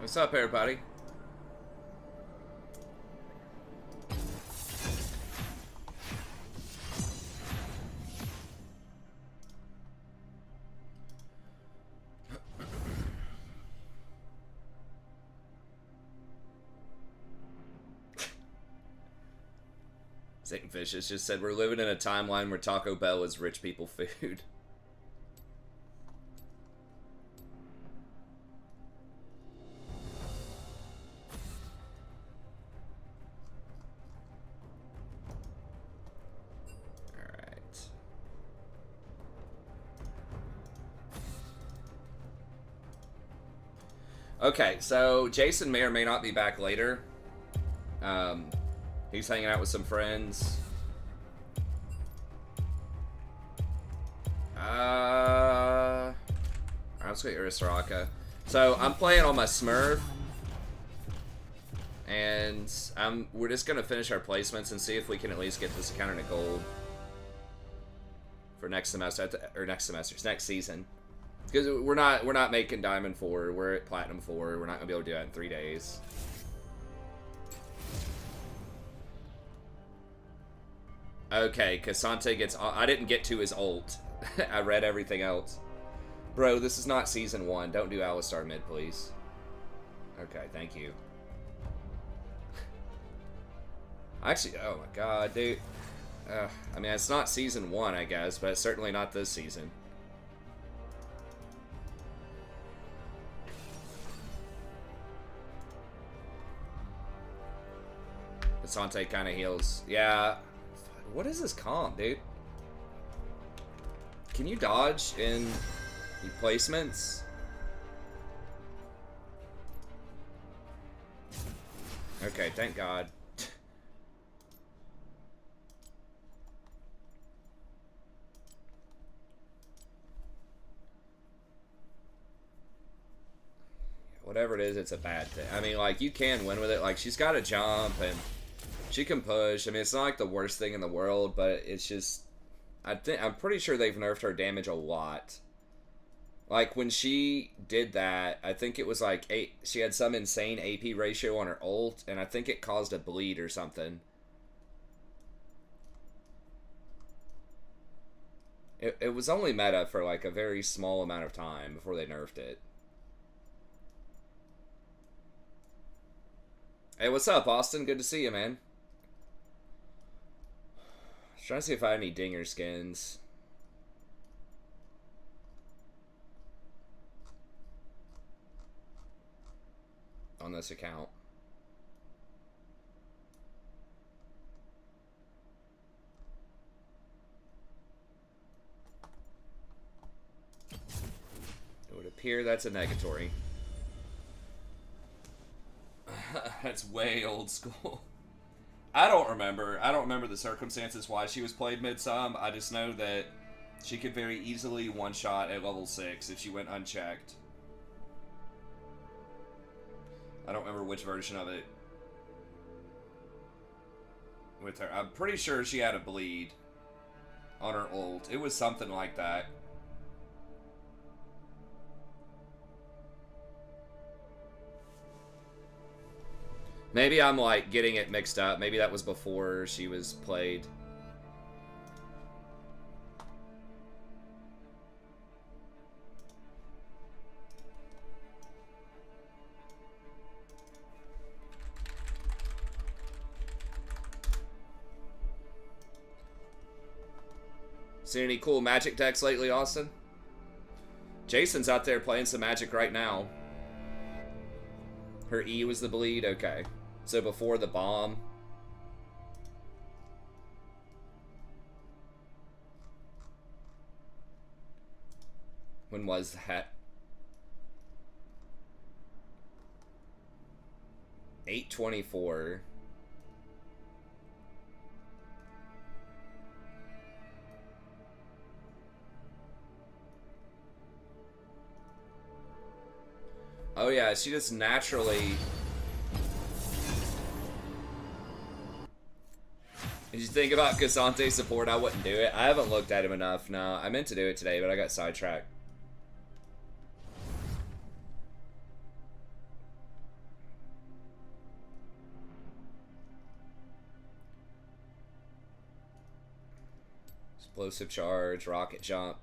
What's up, everybody? Satan Fishes just said we're living in a timeline where Taco Bell is rich people food. Okay, so Jason may or may not be back later. He's hanging out with some friends. Alright, let's go Urusaraka. So I'm playing on my Smurf, and we're just gonna finish our placements and see if we can at least get this account into gold for next semester, next season. Because we're not making Diamond 4, we're at Platinum 4, we're not gonna be able to do that in 3 days. Okay, Cassante gets... I didn't get to his ult. I read everything else. Bro, this is not Season 1. Don't do Alistar mid, please. Okay, thank you. Actually, oh my god, dude. I mean, it's not Season 1, I guess, but it's certainly not this season. Cassante kind of heals. Yeah. What is this comp, dude? Can you dodge in placements? Okay, thank God. Whatever it is, it's a bad thing. I mean, like, you can win with it. Like, she's got to jump and she can push. I mean, it's not like the worst thing in the world, but it's just... I'm pretty sure they've nerfed her damage a lot. Like, when she did that, I think it was like... she had some insane AP ratio on her ult, and I think it caused a bleed or something. It was only meta for, like, a very small amount of time before they nerfed it. Hey, what's up, Austin? Good to see you, man. Trying to see if I have any Dinger skins. On this account. It would appear that's a negatory. That's way old school. I don't remember the circumstances why she was played mid-some. I just know that she could very easily one-shot at level 6 if she went unchecked. I don't remember which version of it with her. I'm pretty sure she had a bleed on her ult. It was something like that. Maybe I'm, like, getting it mixed up. Maybe that was before she was played. Seen any cool Magic decks lately, Austin? Jason's out there playing some Magic right now. Her E was the bleed? Okay. So before the bomb. When was that? 8/24. Oh yeah, she just naturally... Did you think about Cassante support? I wouldn't do it. I haven't looked at him enough. No, I meant to do it today, but I got sidetracked. Explosive charge, rocket jump.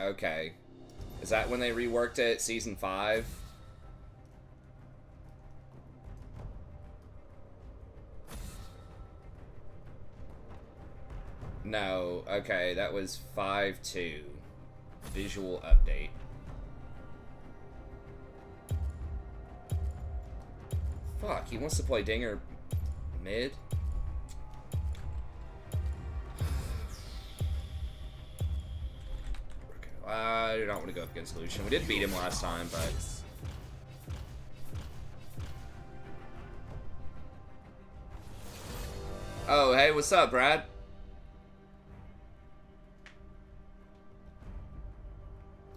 Okay. Is that when they reworked it, Season 5? No. Okay, that was 5.2. Visual update. Fuck, he wants to play Dinger mid? I do not want to go up against Lucian. We did beat him last time, but... Oh, hey, what's up, Brad?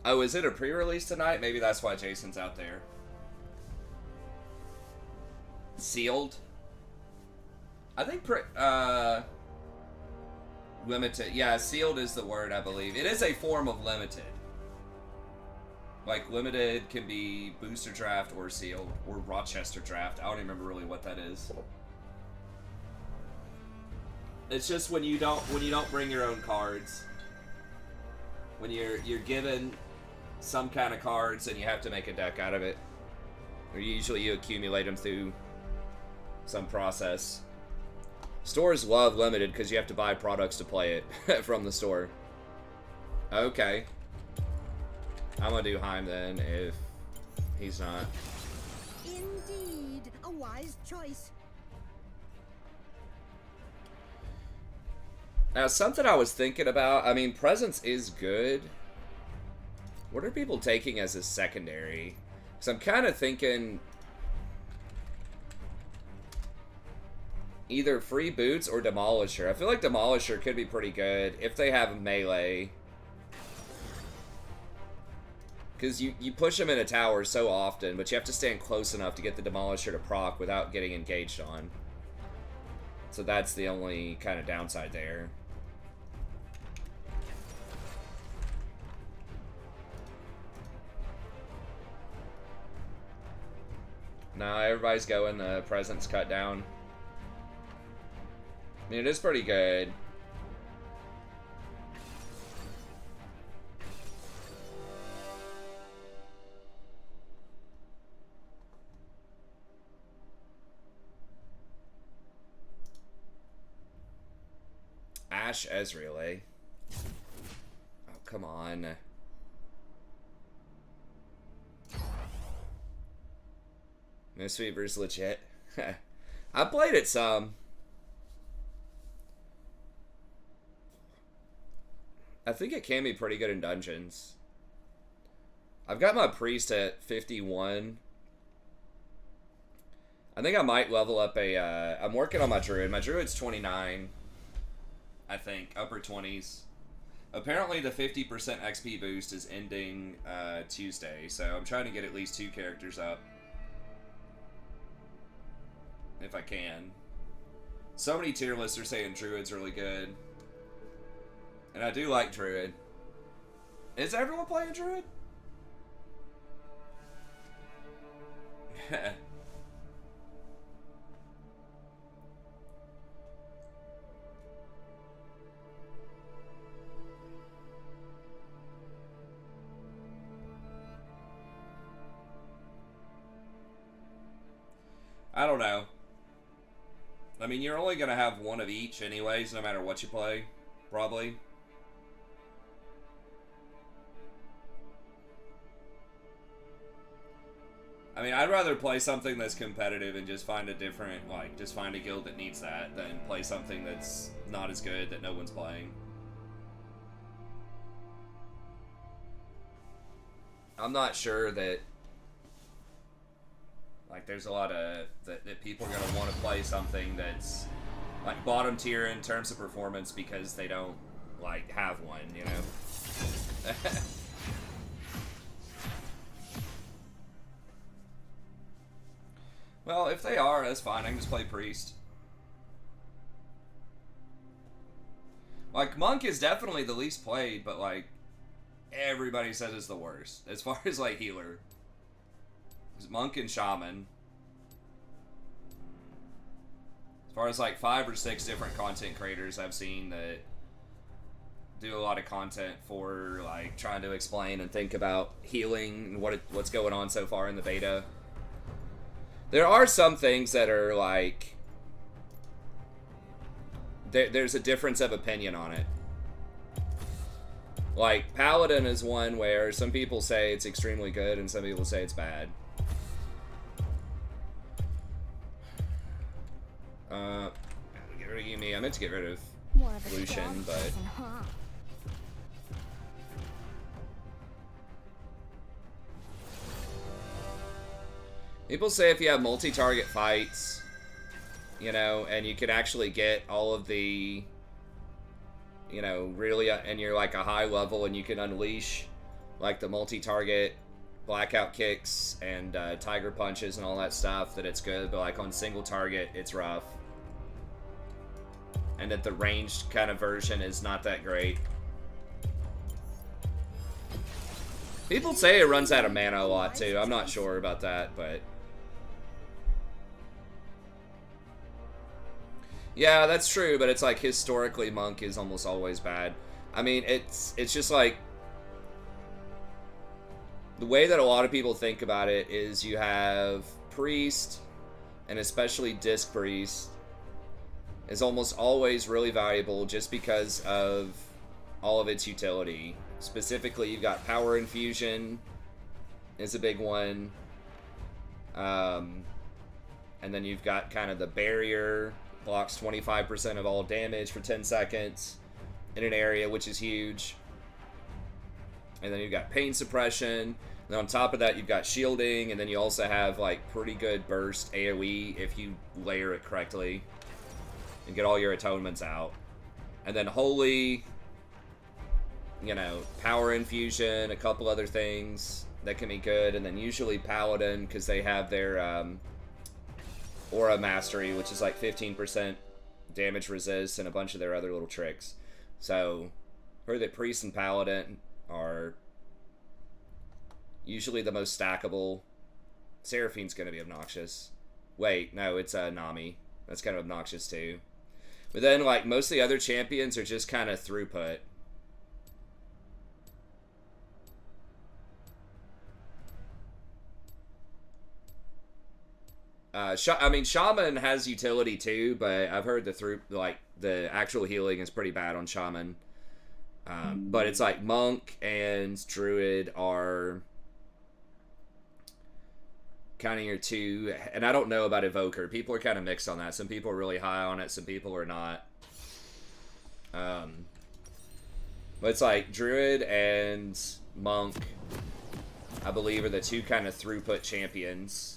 Oh, is it a pre-release tonight? Maybe that's why Jason's out there. Sealed? I think limited. Yeah, sealed is the word, I believe. It is a form of limited. Like, limited can be booster draft or sealed or Rochester draft. I don't even remember really what that is. It's just when you don't bring your own cards. When you're given some kind of cards and you have to make a deck out of it. Or usually you accumulate them through some process. Stores love limited because you have to buy products to play it from the store. Okay. I'm gonna do Heim then if he's not. Indeed, a wise choice. Now, something I was thinking about, I mean, Presence is good. What are people taking as a secondary? Because I'm kind of thinking either Free Boots or Demolisher. I feel like Demolisher could be pretty good if they have melee. Because you push them in a tower so often, but you have to stand close enough to get the Demolisher to proc without getting engaged on. So that's the only kind of downside there. Nah, everybody's going the Presence cut down. I mean, it is pretty good. Ash Ezreal, eh? Oh, come on. Mistweaver's legit. I played it some. I think it can be pretty good in dungeons. I've got my priest at 51. I think I might level up a, I'm working on my druid. My druid's 29. I think, upper 20s. Apparently the 50% XP boost is ending Tuesday, so I'm trying to get at least 2 characters up. If I can. So many tier lists are saying Druid's really good. And I do like Druid. Is everyone playing Druid? I don't know. I mean, you're only going to have one of each anyways, no matter what you play. Probably. I mean, I'd rather play something that's competitive and just find a different, like, just find a guild that needs that than play something that's not as good that no one's playing. I'm not sure that, like, there's a lot of, that people are going to want to play something that's, like, bottom tier in terms of performance because they don't, like, have one, you know? Well, if they are, that's fine. I can just play Priest. Like, Monk is definitely the least played, but, like, everybody says it's the worst. As far as, like, healer. It's Monk and Shaman. As far as like 5 or 6 different content creators I've seen that do a lot of content for like trying to explain and think about healing and what's going on so far in the beta. There are some things that are like there's a difference of opinion on it. Like Paladin is one where some people say it's extremely good and some people say it's bad. Get rid of Yumi. I meant to get rid of Lucian, but people say if you have multi-target fights, you know, and you could actually get all of the, you know, really, and you're like a high level and you can unleash like the multi-target blackout kicks and tiger punches and all that stuff, that it's good, but like on single target, it's rough. And that the ranged kind of version is not that great. People say it runs out of mana a lot too. I'm not sure about that, but yeah, that's true, but it's like historically Monk is almost always bad. I mean, it's just like the way that a lot of people think about it is you have Priest, and especially Disc Priest, is almost always really valuable just because of all of its utility. Specifically, you've got Power Infusion is a big one. And then you've got kind of the Barrier, blocks 25% of all damage for 10 seconds in an area, which is huge. And then you've got Pain Suppression. And then on top of that, you've got Shielding, and then you also have like pretty good burst AoE if you layer it correctly and get all your atonements out. And then Holy, you know, Power Infusion, a couple other things that can be good, and then usually Paladin, because they have their Aura Mastery, which is like 15% damage resist, and a bunch of their other little tricks. So, heard that Priest and Paladin are usually the most stackable. Seraphine's going to be obnoxious. Wait, no, it's Nami. That's kind of obnoxious too. But then, like, most of the other champions are just kind of throughput. I mean, Shaman has utility too, but I've heard the actual healing is pretty bad on Shaman. But it's like Monk and Druid are kind of your two, and I don't know about Evoker. People are kind of mixed on that. Some people are really high on it, some people are not. But it's like Druid and Monk, I believe, are the two kind of throughput champions,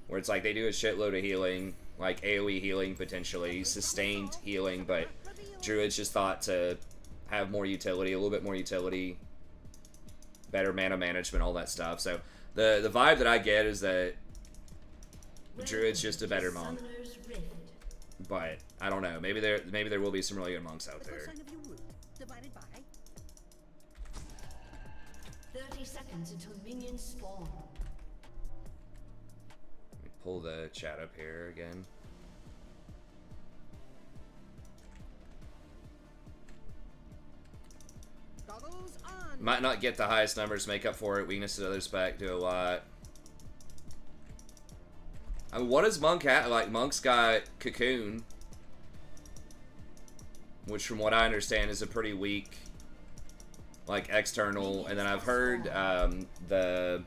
where it's like they do a shitload of healing, like AoE healing potentially, sustained healing, but Druid's just thought to have more utility, a little bit more utility, better mana management, all that stuff. So the vibe that I get is that Druid's just a better monk. But I don't know. Maybe there will be some really good monks out there. 30 seconds until minions spawn. Let me pull the chat up here again. Might not get the highest numbers, make up for it. Weaknesses of other spec do a lot. I mean, what does Monk have? Like, Monk's got Cocoon, which from what I understand is a pretty weak, like, external. And then I've heard the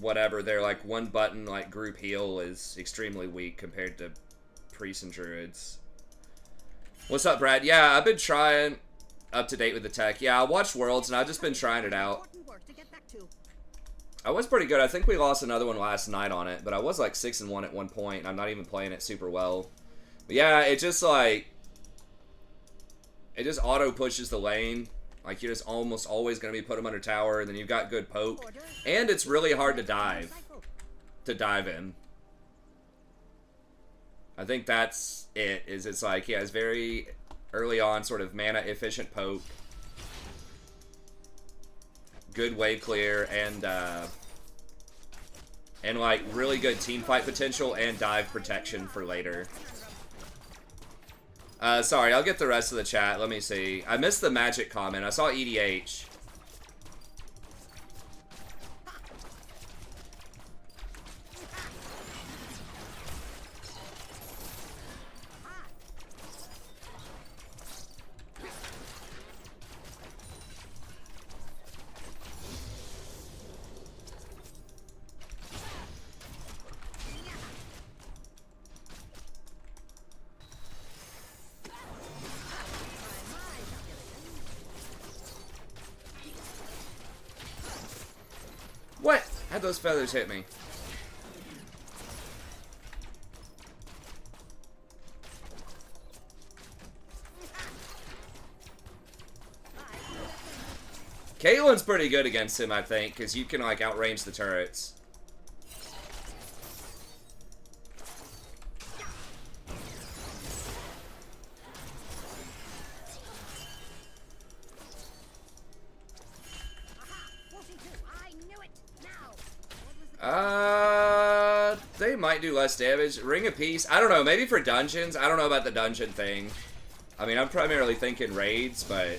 whatever, they're like one button, like, group heal is extremely weak compared to Priests and Druids. What's up, Brad? Yeah, I've been trying up to date with the tech. Yeah, I watched Worlds and I've just been trying it out. I was pretty good. I think we lost another one last night on it, but I was like 6-1 at one point, and I'm not even playing it super well. But yeah, it just like, it just auto pushes the lane. Like, you're just almost always going to be put them under tower, and then you've got good poke. And it's really hard to dive in. I think that's it, is it's like, yeah, it's very early on sort of mana efficient poke. Good wave clear, and And, like, really good team fight potential and dive protection for later. Sorry, I'll get the rest of the chat. Let me see. I missed the magic comment. I saw EDH. What? How'd those feathers hit me? Caitlyn's pretty good against him, I think, because you can, like, outrange the turrets. They might do less damage. Ring of Peace. I don't know. Maybe for dungeons. I don't know about the dungeon thing. I mean, I'm primarily thinking raids, but...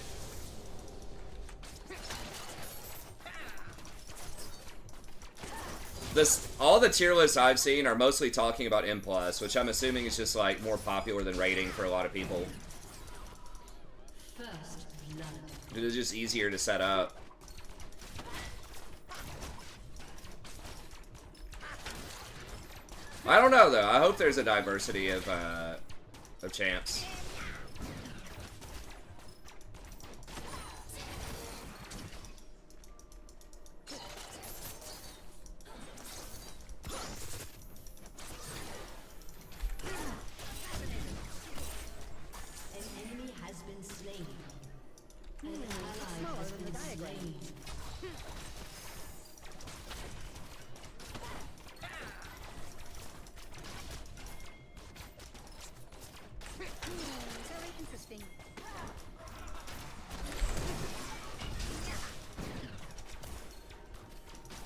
all the tier lists I've seen are mostly talking about M+, which I'm assuming is just, like, more popular than raiding for a lot of people. It is just easier to set up. I don't know, though. I hope there's a diversity of champs.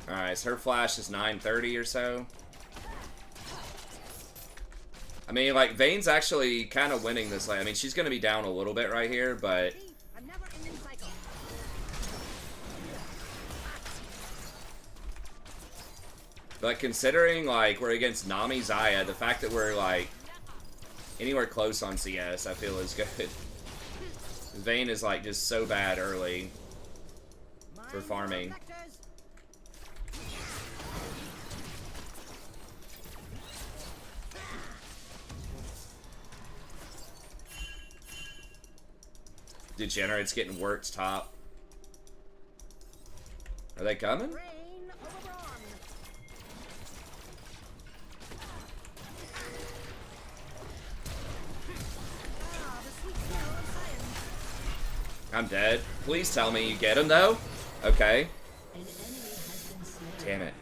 Alright, so her flash is 930 or so. I mean, like, Vayne's actually kind of winning this lane. I mean, she's going to be down a little bit right here, but... But considering, like, we're against Nami, Zyra, the fact that we're, like, anywhere close on CS, I feel is good. Vayne is, like, just so bad early for farming. Degenerate's getting worked top. Are they coming? I'm dead. Please tell me you get him, though. Okay. Damn it.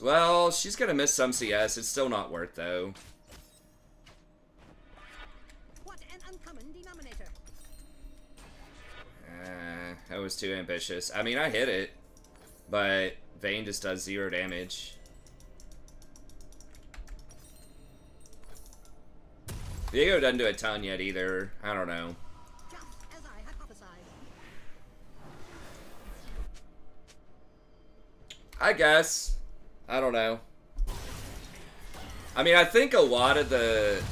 Well, she's gonna miss some CS. It's still not worth, though. That was too ambitious. I mean, I hit it, but Vayne just does 0 damage. Diego doesn't do a ton yet either. I don't know. I guess. I don't know. I mean, I think a lot of the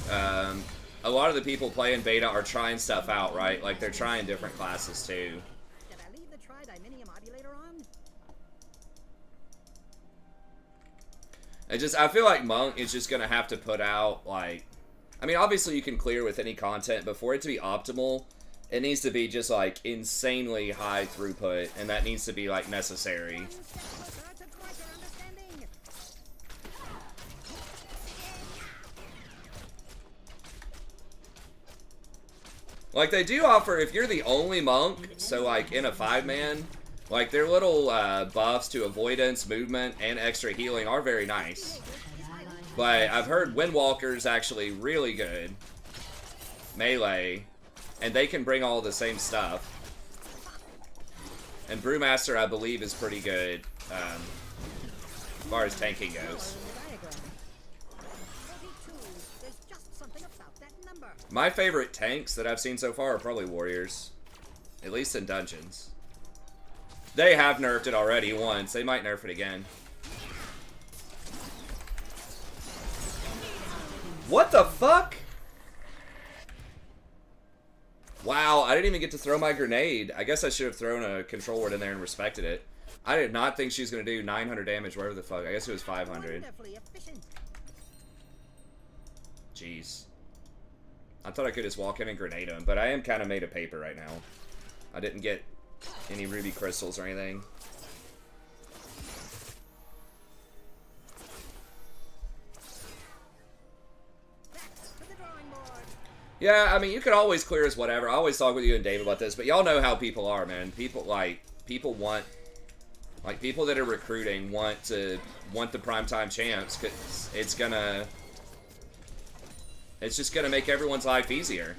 people playing beta are trying stuff out, right? Like, they're trying different classes too. Did I leave the tridiminium ovulator on? I feel like Monk is just gonna have to put out, like, I mean, obviously you can clear with any content, but for it to be optimal, it needs to be just, like, insanely high throughput, and that needs to be, like, necessary. Like, they do offer, if you're the only monk, so, like, in a 5-man, like, their little buffs to avoidance, movement, and extra healing are very nice. But I've heard Windwalker's actually really good. Melee. And they can bring all the same stuff. And Brewmaster, I believe, is pretty good. as far as tanking goes. My favorite tanks that I've seen so far are probably warriors. At least in dungeons. They have nerfed it already once. They might nerf it again. What the fuck? Wow, I didn't even get to throw my grenade. I guess I should have thrown a control word in there and respected it. I did not think she was going to do 900 damage, whatever the fuck. I guess it was 500. Jeez. I thought I could just walk in and grenade him, but I am kind of made of paper right now. I didn't get any ruby crystals or anything. Yeah, I mean, you can always clear as whatever. I always talk with you and Dave about this, but y'all know how people are, man. People want, like, people that are recruiting want the primetime champs, because it's just gonna make everyone's life easier.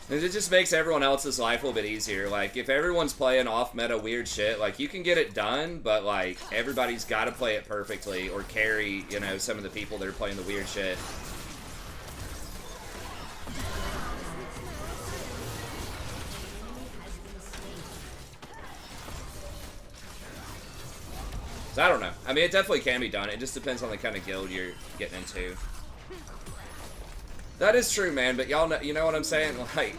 It just makes everyone else's life a little bit easier. Like, if everyone's playing off-meta weird shit, like, you can get it done, but, like, everybody's got to play it perfectly or carry, you know, some of the people that are playing the weird shit. So, I don't know. I mean, it definitely can be done. It just depends on the kind of guild you're getting into. That is true, man, but y'all know, you know what I'm saying? Like,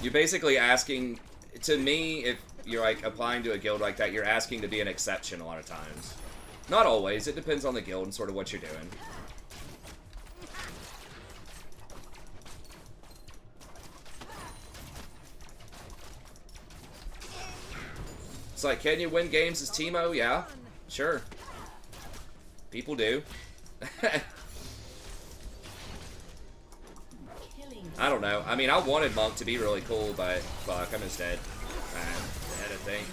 you're basically asking, to me, if you're, like, applying to a guild like that, you're asking to be an exception a lot of times. Not always. It depends on the guild and sort of what you're doing. It's like, can you win games as Teemo? Yeah, sure. People do. I don't know. I mean, I wanted Monk to be really cool, but fuck, I'm just dead. Dead, I think.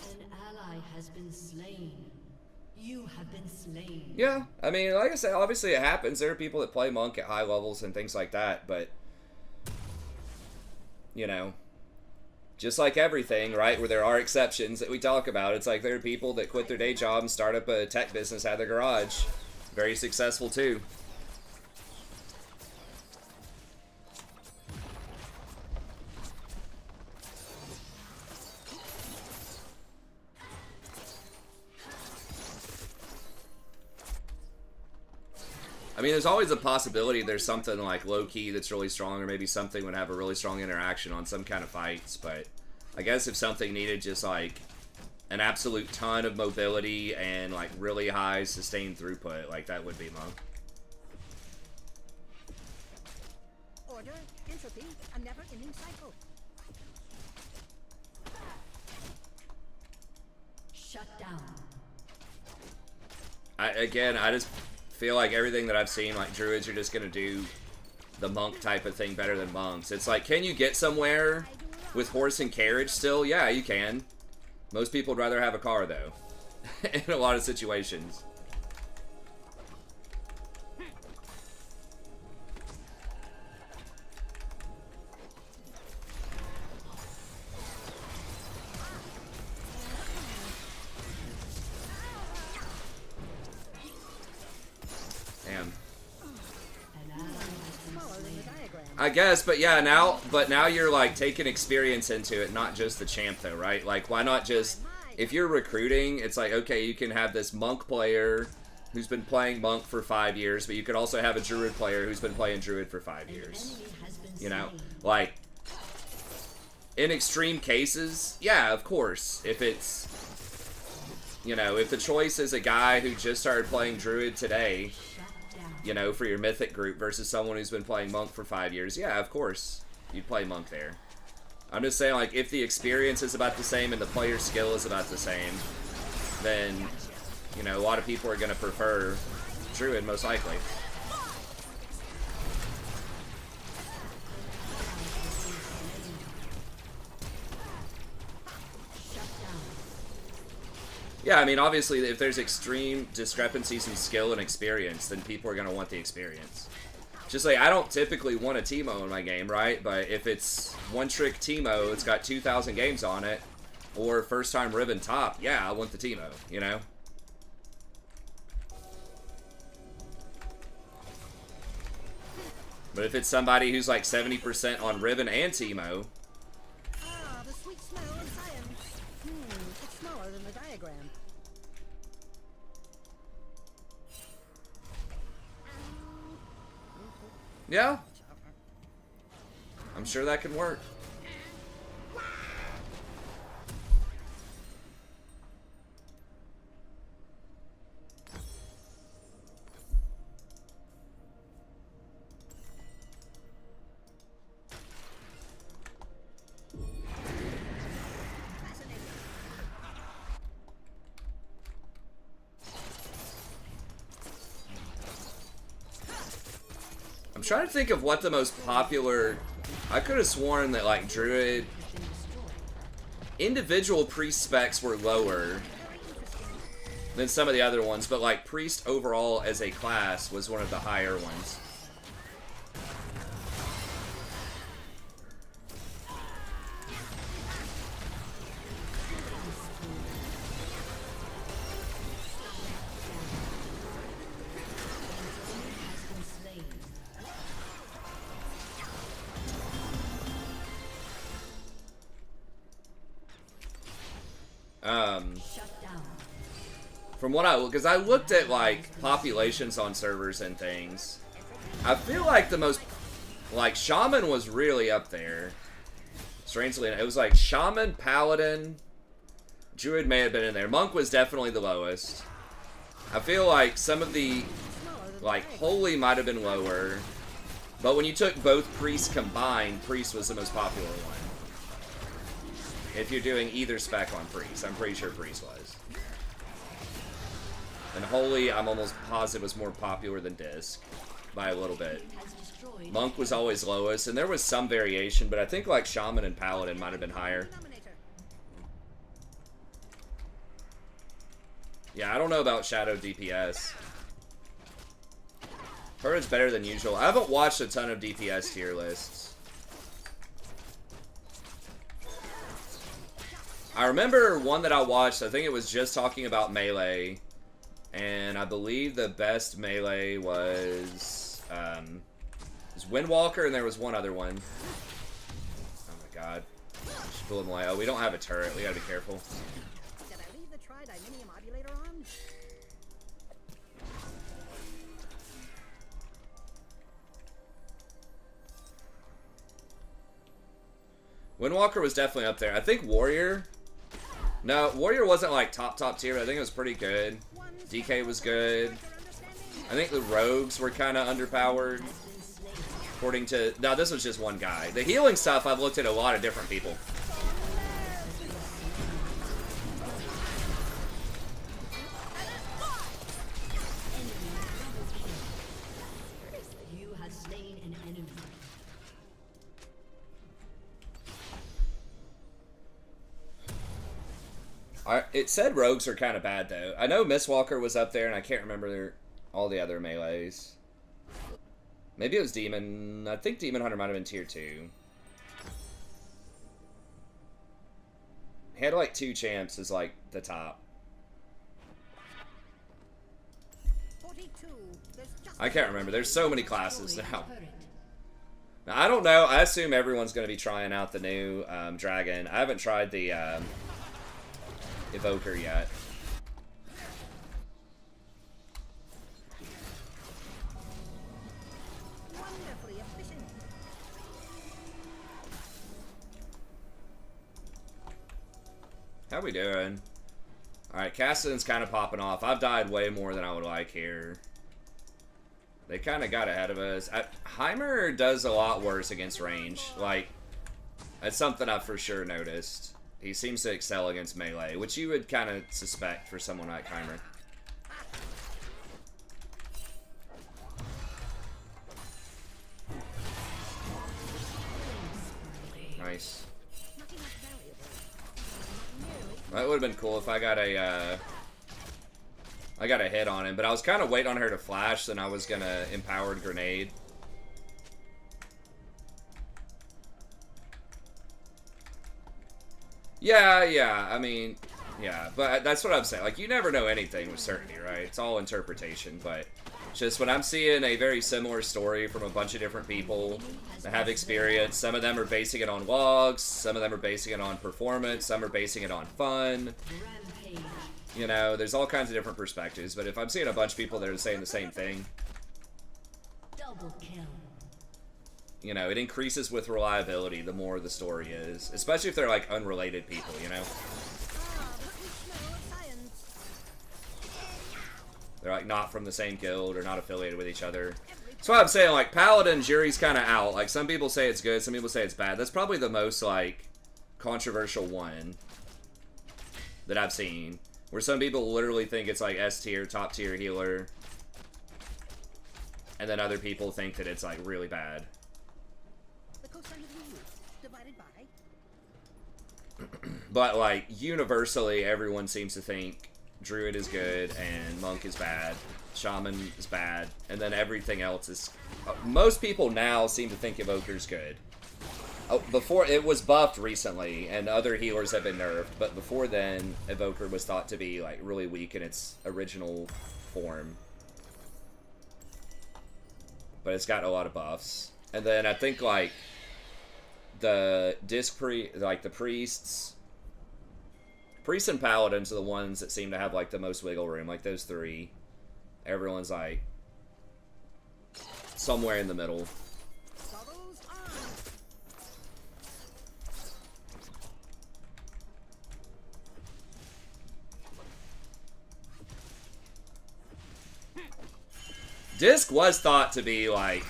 An ally has been slain. You have been slain. Yeah, I mean, like I said, obviously it happens. There are people that play Monk at high levels and things like that, but, you know, just like everything, right, where there are exceptions that we talk about, it's like there are people that quit their day job and start up a tech business out of their garage. Very successful, too. I mean, there's always a possibility there's something like low-key that's really strong, or maybe something would have a really strong interaction on some kind of fights, but I guess if something needed just, like, an absolute ton of mobility and, like, really high sustained throughput, like, that would be Monk. Order, entropy, a never-ending cycle. Shut down. I just feel like everything that I've seen, like, druids are just gonna do the Monk type of thing better than monks. It's like, can you get somewhere with horse and carriage still? Yeah, you can. Most people would rather have a car, though, in a lot of situations. Damn. I guess, but yeah, now you're like taking experience into it, not just the champ though, right? Like, why not just, if you're recruiting, it's like, okay, you can have this monk player who's been playing monk for 5 years, but you could also have a druid player who's been playing druid for 5 years. You know, like, in extreme cases, yeah, of course, if it's, you know, if the choice is a guy who just started playing druid today, you know, for your mythic group versus someone who's been playing monk for 5 years, yeah, of course, you'd play monk there. I'm just saying, like, if the experience is about the same and the player skill is about the same, then, you know, a lot of people are going to prefer Druid, most likely. Yeah, I mean, obviously, if there's extreme discrepancies in skill and experience, then people are going to want the experience. Just like, I don't typically want a Teemo in my game, right? But if it's one-trick Teemo, it's got 2,000 games on it, or first-time Riven top, yeah, I want the Teemo, you know? But if it's somebody who's like 70% on Riven and Teemo... Ah, the sweet smell of science. It's smaller than the diagram. Yeah. I'm sure that can work. I'm trying to think of what the most popular... I could have sworn that, like, Druid... Individual priest specs were lower than some of the other ones, but, like, priest overall as a class was one of the higher ones. From what because I looked at like populations on servers and things, I feel like the most, like Shaman was really up there. Strangely, it was like Shaman, Paladin, Druid may have been in there. Monk was definitely the lowest. I feel like some of the, like Holy might have been lower, but when you took both priests combined, Priest was the most popular one. If you're doing either spec on Priest, I'm pretty sure Priest was. And Holy, I'm almost positive, was more popular than Disc by a little bit. Monk was always lowest, and there was some variation, but I think like Shaman and Paladin might have been higher. Yeah, I don't know about Shadow DPS. Heard it's better than usual. I haven't watched a ton of DPS tier lists. I remember one that I watched, I think it was just talking about melee. And I believe the best melee was Windwalker, and there was one other one. Oh my god. Just pull them away. Oh, we don't have a turret. We gotta be careful. Did I leave the tridiminium modulator on? Windwalker was definitely up there. I think Warrior... No, Warrior wasn't like top tier, but I think it was pretty good. DK was good. I think the rogues were kind of underpowered. According to... No, this was just one guy. The healing stuff, I've looked at a lot of different people. You have slain an enemy. It said rogues are kind of bad, though. I know Mistwalker was up there, and I can't remember all the other melees. Maybe it was Demon. I think Demon Hunter might have been tier 2. He had like 2 champs as like the top. 42. I can't remember. There's so many classes now. Now, I don't know. I assume everyone's going to be trying out the new dragon. I haven't tried the Evoker yet. Wonderfully efficient. How we doing? Alright, Cassidon's kind of popping off. I've died way more than I would like here. They kind of got ahead of us. Heimer does a lot worse against range. Like, that's something I've for sure noticed. He seems to excel against melee, which you would kind of suspect for someone like Heimer. nice. Nothing much valuable. Not nearly. That would have been cool if I got a hit on him, but I was kind of waiting on her to flash, then I was gonna empowered grenade. Yeah, I mean, yeah, but that's what I'm saying. Like, you never know anything with certainty, right? It's all interpretation, but just when I'm seeing a very similar story from a bunch of different people that have experience, some of them are basing it on logs, some of them are basing it on performance, some are basing it on fun. You know, there's all kinds of different perspectives, but if I'm seeing a bunch of people that are saying the same thing, Double kill. you know, it increases with reliability the more the story is. Especially if they're, like, unrelated people, you know? They're, like, not from the same guild or not affiliated with each other. That's why I'm saying, like, Paladin, Jury's kind of out. Like, some people say it's good, some people say it's bad. That's probably the most, like, controversial one that I've seen. Where some people literally think it's, like, S tier, top tier healer. And then other people think that it's, like, really bad. But, like, universally, everyone seems to think Druid is good and Monk is bad, Shaman is bad, and then everything else is... most people now seem to think Evoker's good. Oh, before, it was buffed recently, and other healers have been nerfed, but before then, Evoker was thought to be, like, really weak in its original form. But it's gotten a lot of buffs. And then I think, like, the the priests and paladins are the ones that seem to have, like, the most wiggle room. Like, those three. Everyone's, like, somewhere in the middle. Disc was thought to be, like,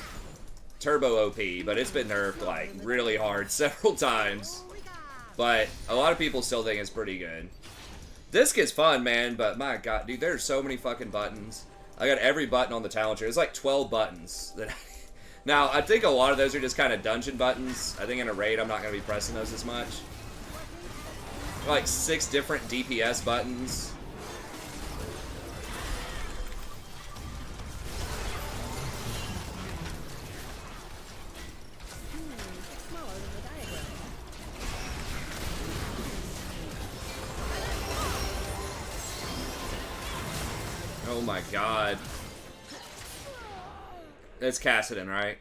turbo OP, but it's been nerfed, like, really hard several times. But a lot of people still think it's pretty good. Disc is fun, man, but my god, dude, there's so many fucking buttons. I got every button on the talent tree. There's like 12 buttons. Now, I think a lot of those are just kind of dungeon buttons. I think in a raid, I'm not going to be pressing those as much. Like 6 different DPS buttons. Oh my god. It's Cassidon, right?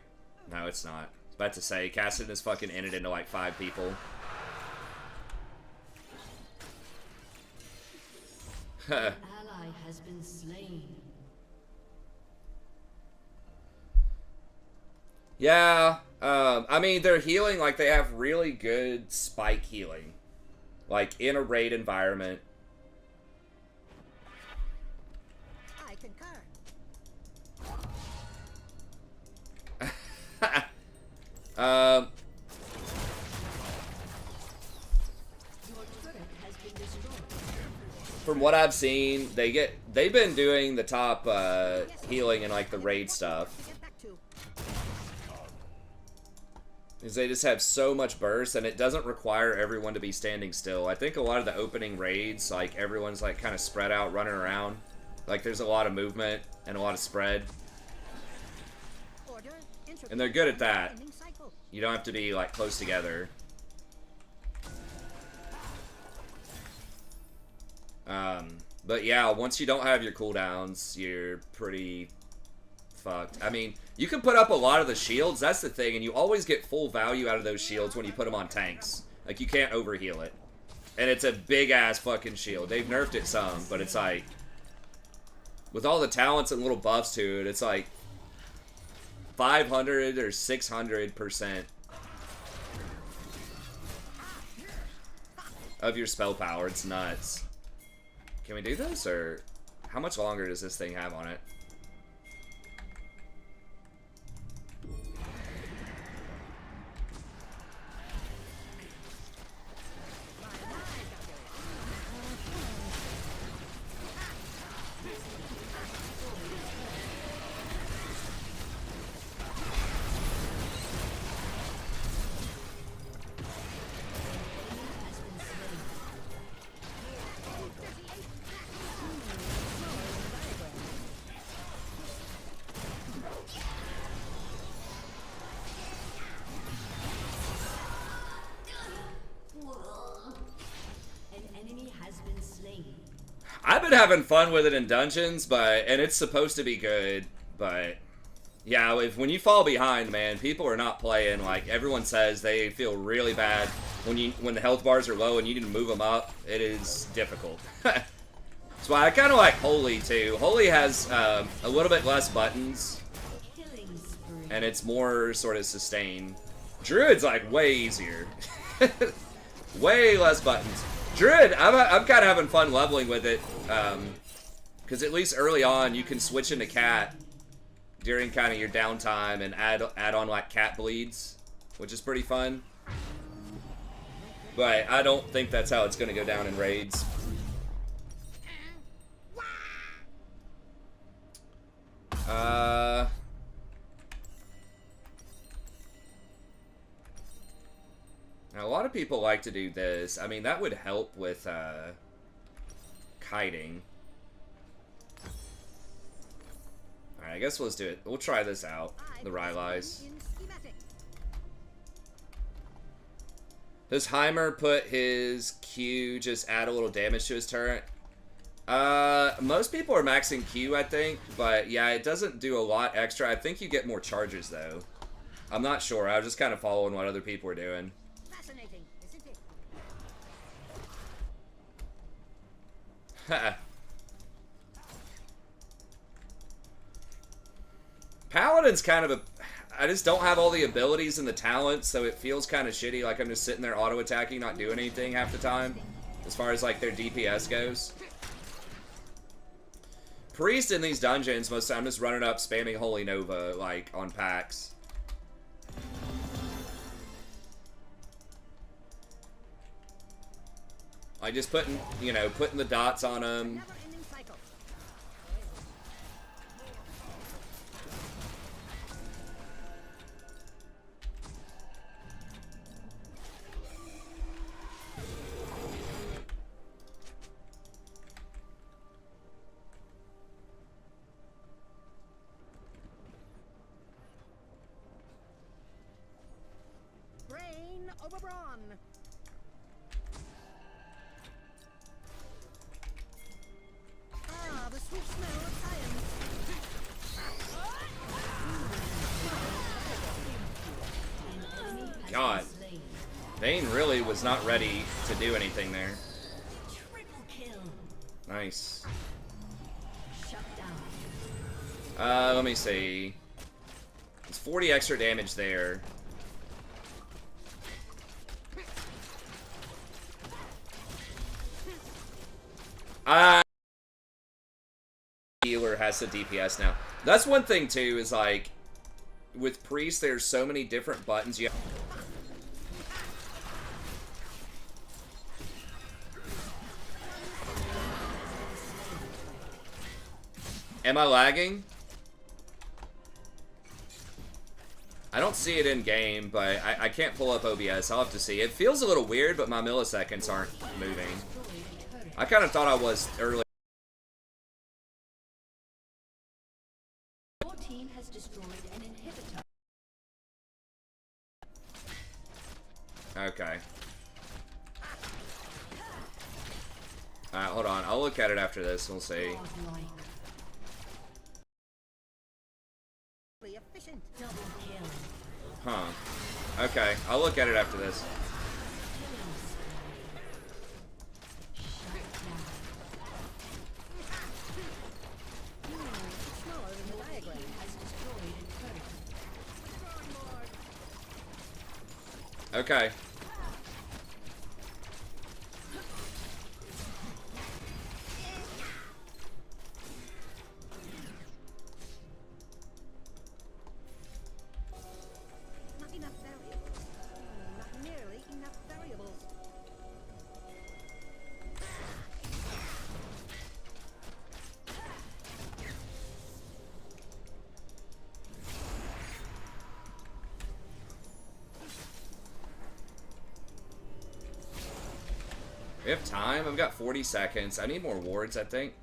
No, it's not. I was about to say, Cassidon is fucking ended into like 5 people. Ally has been slain. Yeah, I mean, they're healing, like, they have really good spike healing. Like, in a raid environment. I concur. Your turret has been destroyed. From what I've seen, they've been doing the top healing and, like, the raid stuff. Get back to. Because they just have so much burst, and it doesn't require everyone to be standing still. I think a lot of the opening raids, like, everyone's, like, kind of spread out, running around. Like, there's a lot of movement and a lot of spread. Order, And they're good at that. ending cycle. You don't have to be, like, close together. But yeah, once you don't have your cooldowns, you're pretty fucked. I mean, you can put up a lot of the shields, that's the thing, and you always get full value out of those shields when you put them on tanks. Like, you can't overheal it. And it's a big-ass fucking shield. They've nerfed it some, but it's like... with all the talents and little buffs to it, it's like 500 or 600% of your spell power. It's nuts. Can we do this, or how much longer does this thing have on it? enemy has been slain. I've been having fun with it in dungeons, and it's supposed to be good, but yeah, when you fall behind, man, people are not playing. Like everyone says, they feel really bad when the health bars are low and you need to move them up. It is difficult. That's why I kind of like Holy too. Holy has a little bit less buttons, and it's more sort of sustained. Druid's like way easier. Way less buttons. Druid, I'm kind of having fun leveling with it, because at least early on you can switch into cat during kind of your downtime and add on like cat bleeds, which is pretty fun. But I don't think that's how it's going to go down in raids. Now, a lot of people like to do this. I mean, that would help with kiting. Alright, I guess let's do it. We'll try this out. The Rylai's. Does Heimer put his Q, just add a little damage to his turret? Most people are maxing Q, I think. But yeah, it doesn't do a lot extra. I think you get more charges, though. I'm not sure. I was just kind of following what other people were doing. Fascinating, isn't it? Paladin's kind of a... I just don't have all the abilities and the talents, so it feels kind of shitty. Like I'm just sitting there auto-attacking, not doing anything half the time. As far as like their DPS goes. Priest in these dungeons, most of the time, just running up, spamming Holy Nova, like, on packs. Like, just putting, you know, putting the dots on them. Brain over brawn. Ah, the sweet smell of science. God. Vayne really was not ready to do anything there. Triple kill. Nice. Shut down. Let me see. It's 40 extra damage there. Healer has the DPS now. That's one thing too, is like with Priest there's so many different buttons you have. Am I lagging? I don't see it in game, but I can't pull up OBS. I'll have to see. It feels a little weird, but my milliseconds aren't moving. I kind of thought I was earlier. Your team has destroyed an inhibitor. Okay. Alright, hold on. I'll look at it after this. We'll see. Godlike. Efficient. Double kill. Huh. Okay. I'll look at it after this. Smaller than the diagram. Okay. Not enough variables. Not nearly enough variables. We have time. I've got 40 seconds. I need more wards, I think.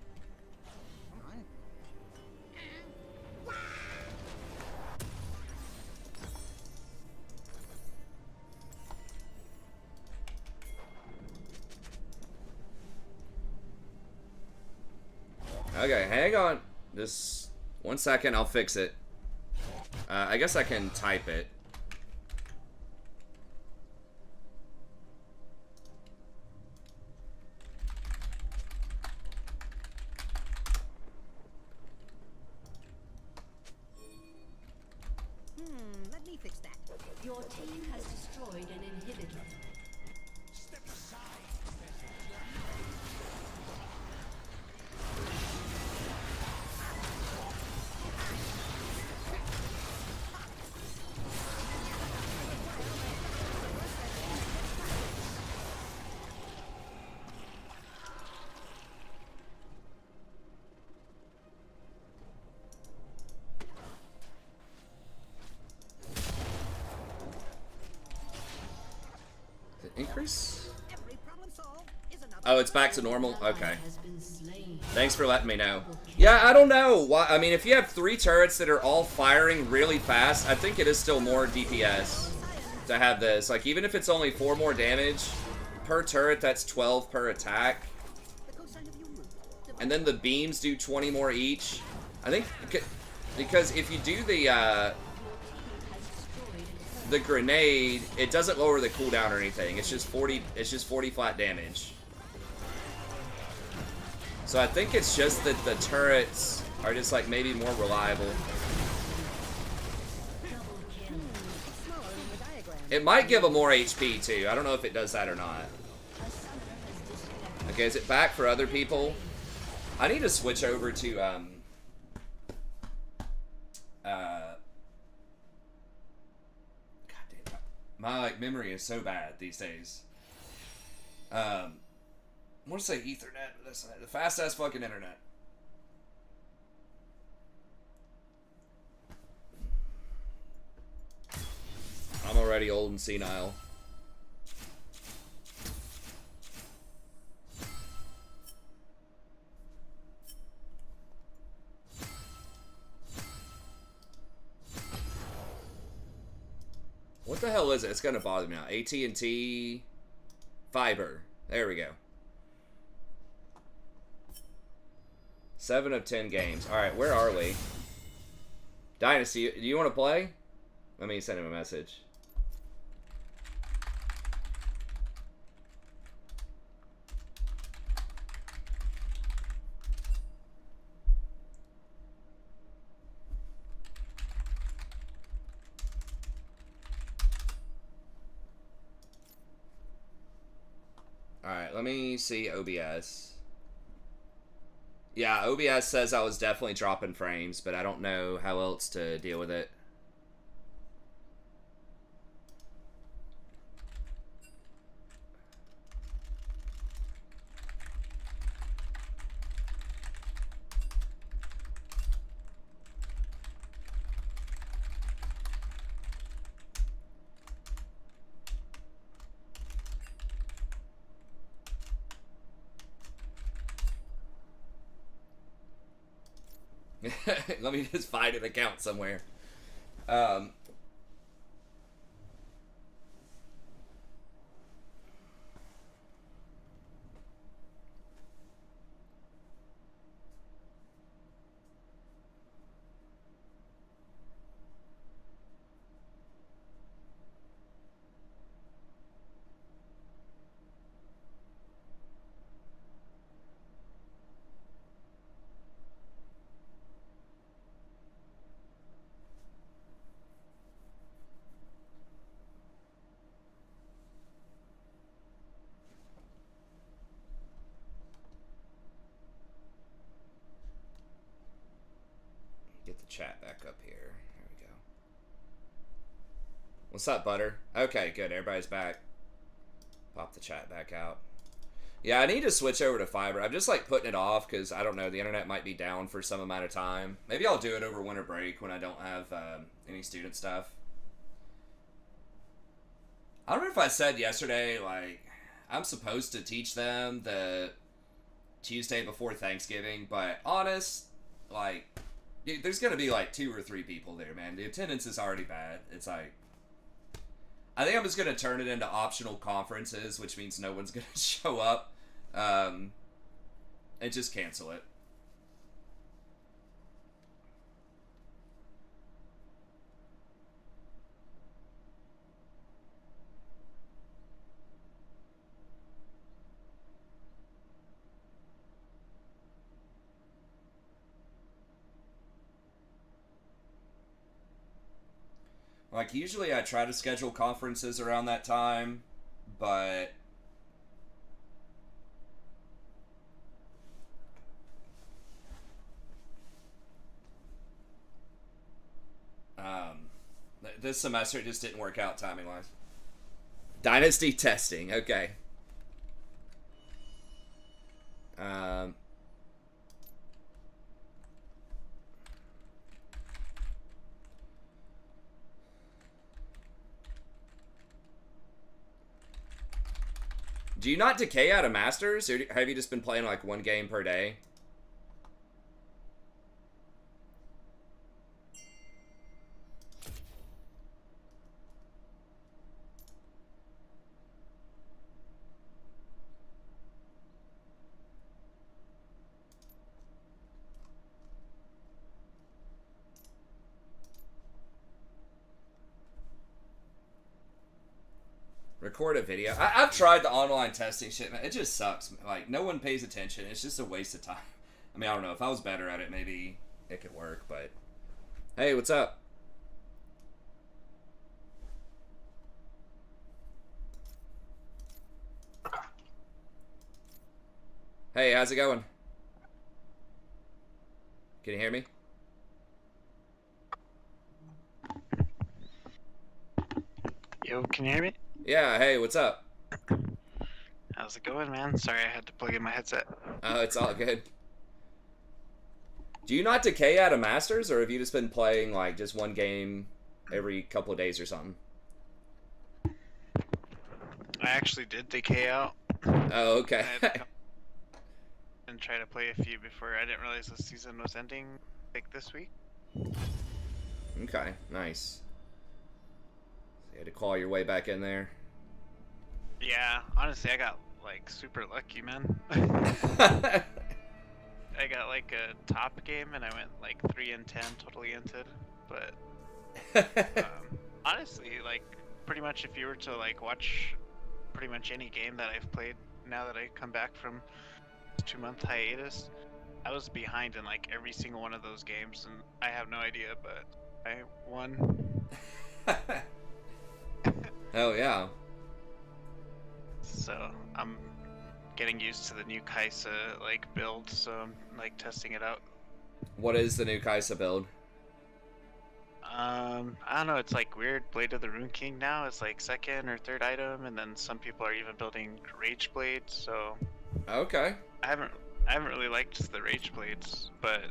Okay, hang on. Just 1 second, I'll fix it. I guess I can type it. Let me fix that. Your team has destroyed an inhibitor. Increase? Every problem solved is another. Oh, it's back to normal? Ally Okay. has been slain. Thanks for letting me know. Yeah, I don't know. Why. I mean, if you have 3 turrets that are all firing really fast, I think it is still more DPS to have this. Like, even if it's only 4 more damage per turret, that's 12 per attack. The cosine of your root. And then the beams do 20 more each. I think because if you do the grenade, it doesn't lower the cooldown or anything. It's just 40. It's just 40 flat damage. So I think it's just that the turrets are just like maybe more reliable. It's smaller than the diagram. It might give them more HP too. I don't know if it does that or not. Okay, is it back for other people? I need to switch over to God damn, my like memory is so bad these days. I want to say Ethernet, but that's not the fast ass fucking internet. I'm already old and senile. What the hell is it? It's gonna bother me now. AT&T fiber. There we go. 7 of 10 games. All right, where are we? Dynasty, do you want to play? Let me send him a message. Alright, let me see OBS. Yeah, OBS says I was definitely dropping frames, but I don't know how else to deal with it. Let me just find an account somewhere. Get the chat back up here. There we go. What's up, Butter? Okay, good. Everybody's back. Pop the chat back out. Yeah, I need to switch over to fiber. I'm just like putting it off because I don't know. The internet might be down for some amount of time. Maybe I'll do it over winter break when I don't have any student stuff. I don't know if I said yesterday, like, I'm supposed to teach them the Tuesday before Thanksgiving, but honest, like, dude, there's gonna be like 2 or 3 people there, man. The attendance is already bad. It's like, I think I'm just gonna turn it into optional conferences, which means no one's gonna show up, and just cancel it. Like, usually I try to schedule conferences around that time, but... this semester it just didn't work out timing-wise. Dynasty testing, okay. Do you not decay out of Masters, or have you just been playing like one game per day? Record a video. I've tried the online testing shit, man. It just sucks. Like, no one pays attention. It's just a waste of time. I mean, I don't know. If I was better at it, maybe it could work, but... Hey, what's up? Hey, how's it going? Can you hear me? Yo, can you hear me? Yeah, hey, what's up? How's it going, man? Sorry, I had to plug in my headset. Oh, it's all good. Do you not decay out of Masters, or have you just been playing, like, just one game every couple of days or something? I actually did decay out. Oh, okay. And try to play a few before. I didn't realize the season was ending, like, this week. Okay, nice. So you had to claw your way back in there. Yeah, honestly, I got, like, super lucky, man. I got, like, a top game, and I went, like, 3-10, totally inted. But, honestly, like, pretty much if you were to, like, watch pretty much any game that I've played now that I come back from 2-month hiatus, I was behind in, like, every single one of those games, and I have no idea, but I won. Oh, yeah. So, I'm getting used to the new Kaisa, like, build, so I'm, like, testing it out. What is the new Kaisa build? I don't know, it's, like, weird. Blade of the Rune King now is, like, second or third item, and then some people are even building Rage Blade, so... Okay. I haven't really liked the Rage Blades, but,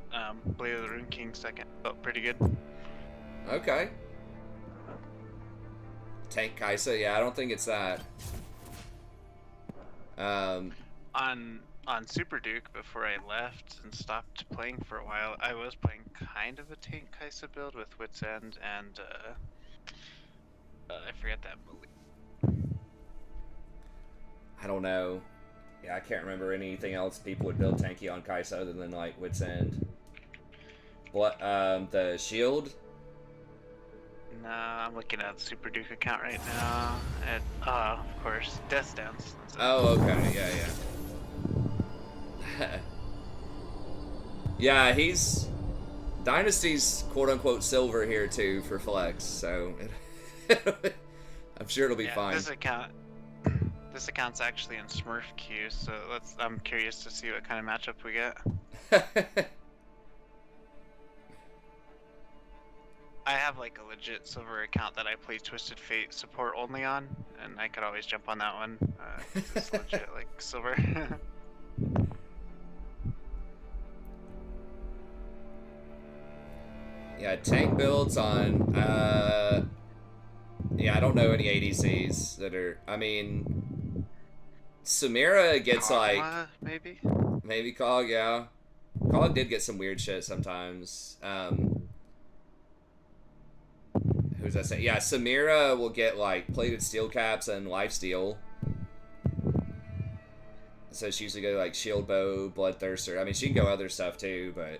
Blade of the Rune King second felt pretty good. Okay. Tank Kaisa? Yeah, I don't think it's that. On Super Duke, before I left and stopped playing for a while, I was playing kind of a tank Kaisa build with Wit's End and I forget that movie. I don't know. Yeah, I can't remember anything else people would build tanky on Kaisa other than, like, Wit's End. The shield? Nah, I'm looking at the Super Duke account right now. And, of course, Death Dance. Oh, okay, yeah, yeah. Yeah, he's... Dynasty's quote-unquote silver here, too, for Flex, so... I'm sure it'll be fine. This account's actually in Smurf queue, so I'm curious to see what kind of matchup we get. I have, like, a legit silver account that I play Twisted Fate support only on, and I could always jump on that one. It's legit, like, silver. Yeah, tank builds on, yeah, I don't know any ADCs that are, I mean, Samira gets, like... maybe? Maybe Cog, yeah. Cog did get some weird shit sometimes. Who's that say? Yeah, Samira will get, like, plated steel caps and lifesteal. So she usually go, like, shield bow, bloodthirster. I mean, she can go other stuff, too, but...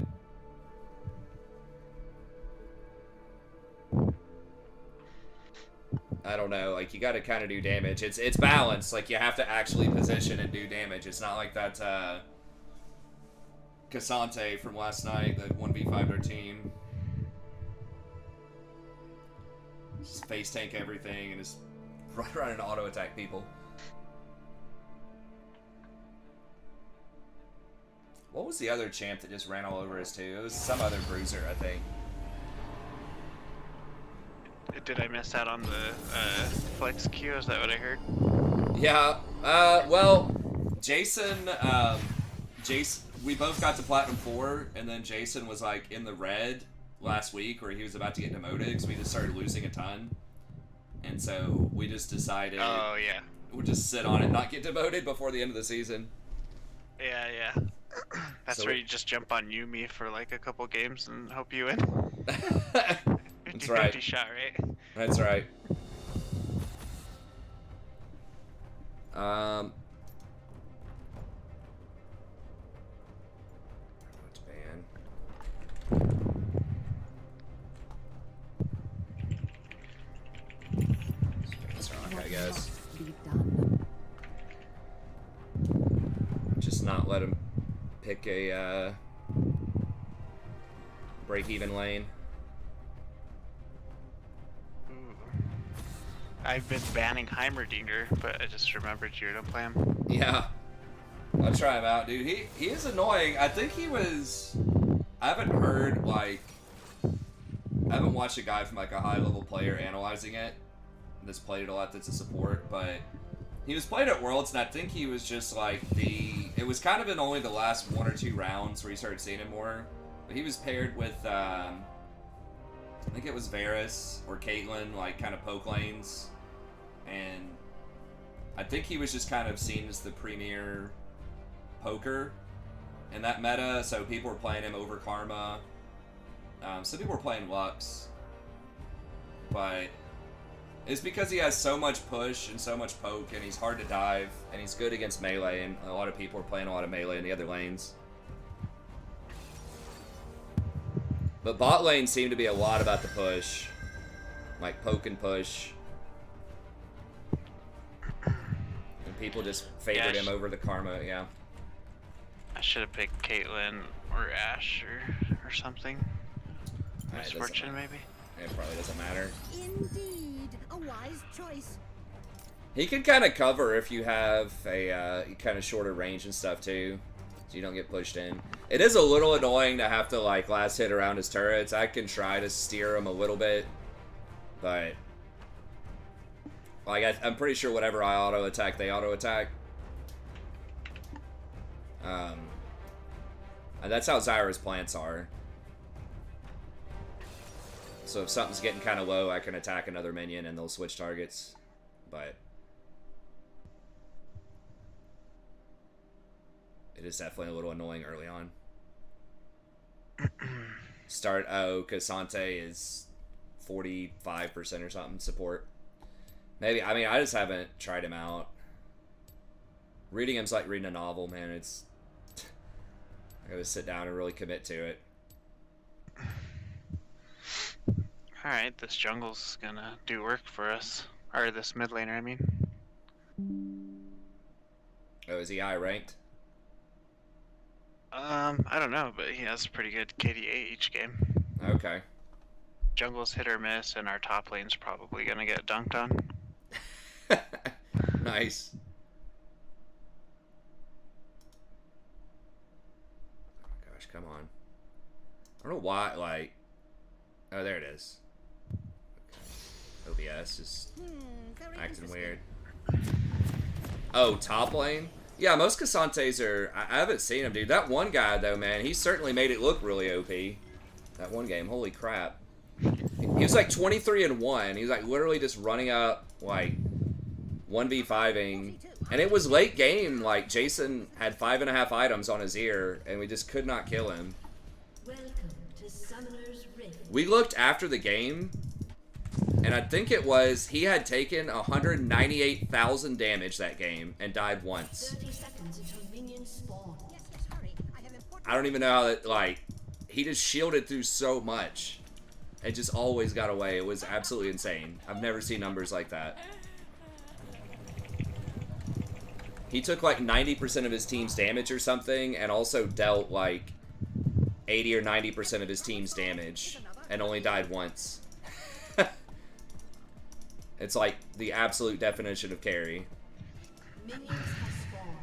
I don't know, like, you gotta kind of do damage. It's balanced, like, you have to actually position and do damage. It's not like that, Cassante from last night, the 1v5'd her team. Just face tank everything and just run around and auto attack people. What was the other champ that just ran all over us too? It was some other bruiser, I think. Did I miss out on the flex queue? Is that what I heard? Yeah. Well, Jason, we both got to Platinum 4, and then Jason was like in the red last week where he was about to get demoted because we just started losing a ton. And so we just decided we'll just sit on it, not get demoted before the end of the season. Yeah. That's where you just jump on Yumi for like a couple games and hope you win. That's right. 50 shot, right? That's right. What's ban? Space rock, I guess. Be done. Just not let him pick a break-even lane. I've been banning Heimerdinger, but I just remembered you don't play him. Yeah. I'll try him out, dude. He is annoying. I think he was... I haven't heard, like... I haven't watched a guy from, like, a high-level player analyzing it that's played it a lot that's a support, but... He was played at Worlds, and I think he was just, like, the... It was kind of in only the last 1 or 2 rounds where you started seeing him more. But he was paired with, I think it was Varus or Caitlyn, like, kind of poke lanes. And I think he was just kind of seen as the premier poker in that meta, so people were playing him over Karma. Some people were playing Lux. But it's because he has so much push and so much poke, and he's hard to dive, and he's good against melee, and a lot of people are playing a lot of melee in the other lanes. But bot lane seemed to be a lot about the push. Like poke and push. And people just favored him over the Karma, yeah. I should have picked Caitlyn or Ashe or something. Misfortune, maybe? It probably doesn't matter. Indeed, a wise choice. He can kind of cover if you have a kind of shorter range and stuff too, so you don't get pushed in. It is a little annoying to have to like last hit around his turrets. I can try to steer him a little bit, but like I'm pretty sure whatever I auto attack, they auto attack. And that's how Zyra's plants are. So if something's getting kind of low, I can attack another minion and they'll switch targets. But it is definitely a little annoying early on. Cassante is 45% or something support. Maybe, I mean, I just haven't tried him out. Reading him's like reading a novel, man. It's... I gotta sit down and really commit to it. Alright, this jungle's gonna do work for us. Or this mid laner, I mean. Oh, is he high ranked? I don't know, but he has pretty good KDA each game. Okay. Jungle's hit or miss, and our top lane's probably gonna get dunked on. Nice. Oh my gosh, come on. I don't know why, like... Oh, there it is. Okay. OBS is acting weird. Oh, top lane? Yeah, most Cassantes are... I haven't seen him, dude. That one guy, though, man, he certainly made it look really OP. That one game, holy crap. He was like 23-1. He was like literally just running up, like, 1v5ing. And it was late game. Like, Jason had 5.5 items on his ear, and we just could not kill him. Welcome to Summoner's Rift. We looked after the game, and I think it was he had taken 198,000 damage that game and died once. 30 seconds until minions spawn. Yes, hurry. I have important... I don't even know how that, like, he just shielded through so much. It just always got away. It was absolutely insane. I've never seen numbers like that. He took like 90% of his team's damage or something, and also dealt like 80 or 90% of his team's damage, and only died once. It's like the absolute definition of carry. Minions have spawned.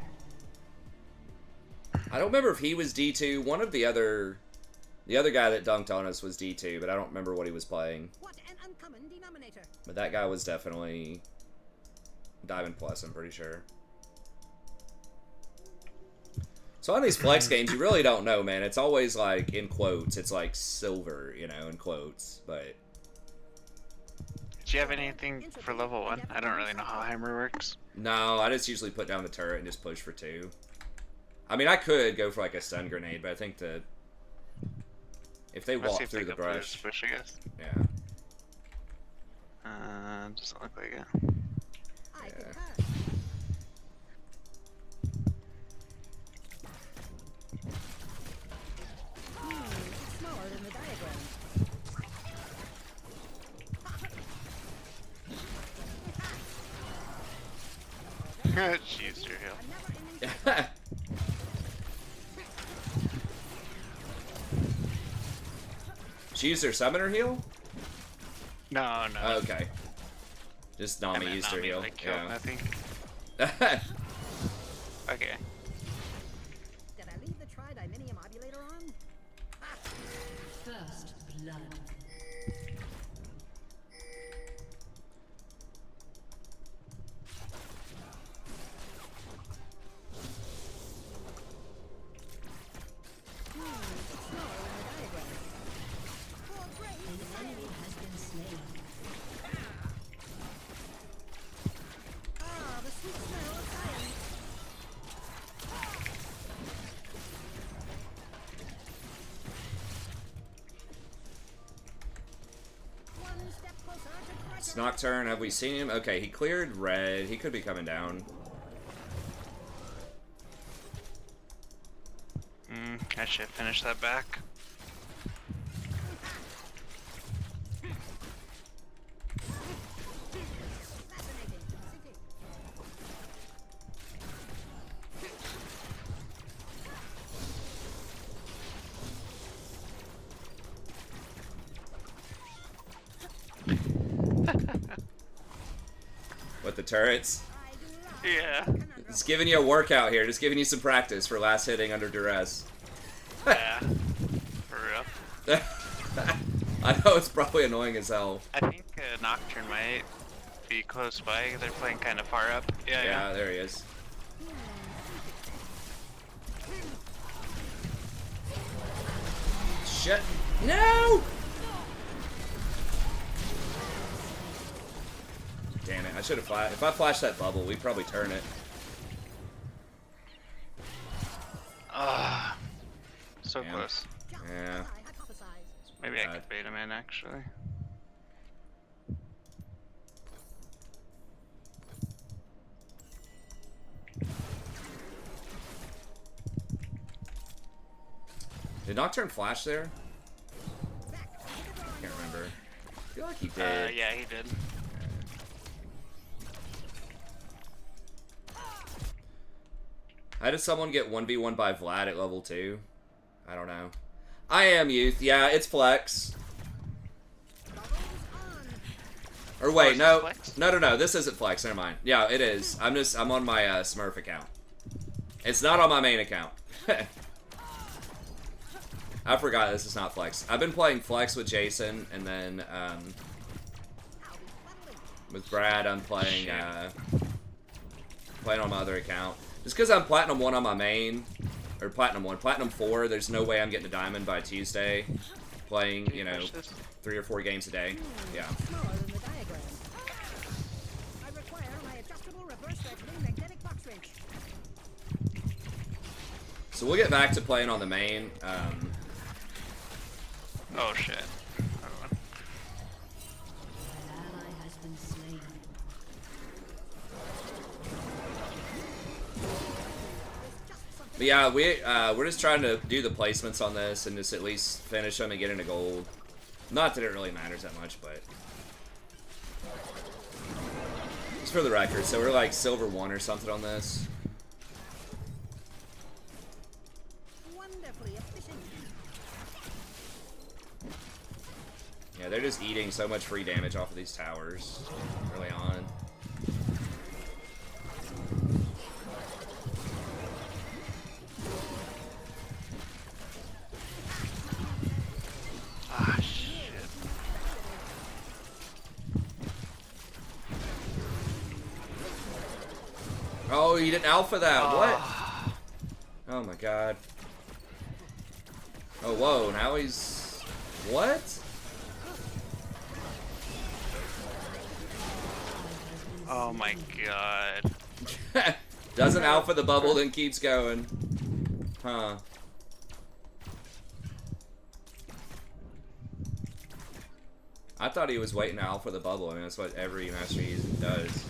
I don't remember if he was D2. One of the other guy that dunked on us was D2, but I don't remember what he was playing. What an uncommon denominator. But that guy was definitely Diamond Plus, I'm pretty sure. So on these flex games, you really don't know, man. It's always like, in quotes, it's like silver, you know, in quotes, but... Do you have anything for level 1? I don't really know how Heimer works. No, I just usually put down the turret and just push for 2. I mean, I could go for like a stun grenade, but I think that if they walk through the brush... Push, I guess. Yeah. Doesn't look like it. I Yeah. concur. It's smaller than the diagram. She used her heal. A never-ending She used her summoner heal? No, no. Okay. Just I Nami meant used her Nami, heal. like, killed, I think. Yeah. Okay. Did I leave the tridiminium ovulator on? First blood. It's smaller than the diagram. For brave An enemy has been slain. Ah, the sweet smell of science. One step closer to It's treasure. Nocturne, have we seen him? Okay, he cleared red. He could be coming down. I should finish that back. Fascinating. City. With the turrets. I do love Yeah. conundrum. Just giving you a workout here. Just giving you some practice for last hitting under duress. Yeah. For real. I know it's probably annoying as hell. I think Nocturne might be close by. They're playing kind of far up. Yeah, Yeah, there he is. Shit. No! Damn it, I should have flashed. If I flashed that bubble, we'd probably turn it. Ah, so Damn. close. Just Yeah. as I hypothesized. Maybe I God. could bait him in actually. Did Nocturne flash there? Back to the drawing Can't board. remember. I feel like he did. Yeah, he did. How did someone get 1v1 by Vlad at level 2? I don't know. I am youth. Yeah, it's flex. Bubbles on. Or wait, is no. this flex? No. This isn't flex. Never mind. Yeah, it is. I'm on my Smurf account. It's not on my main account. I forgot this is not flex. I've been playing flex with Jason, and then I'll be fumbling. with Brad, I'm playing Shit. playing on my other account. Just because I'm Platinum 1 on my main, or Platinum 1, Platinum 4, there's no way I'm getting a Diamond by Tuesday. Playing, Can you know, push this? 3 or 4 games a day. Yeah. Smaller than the diagram. I require my adjustable reverse regimen magnetic box wrench. So we'll get back to playing on the main. Oh shit. Hold on. An ally has been slain. But yeah, we're just trying to do the placements on this and just at least finish them and get into gold. Not that it really matters that much, but just for the record. So we're like silver 1 or something on this. Wonderfully efficient. Yeah, they're just eating so much free damage off of these towers early on. Ah, shit. Oh, you didn't alpha that. What? Oh my god. Oh, whoa. Now he's... What? Oh my god. Doesn't alpha the bubble, then keeps going. Huh. I thought he was waiting to alpha the bubble. I mean, that's what every Master Yi does.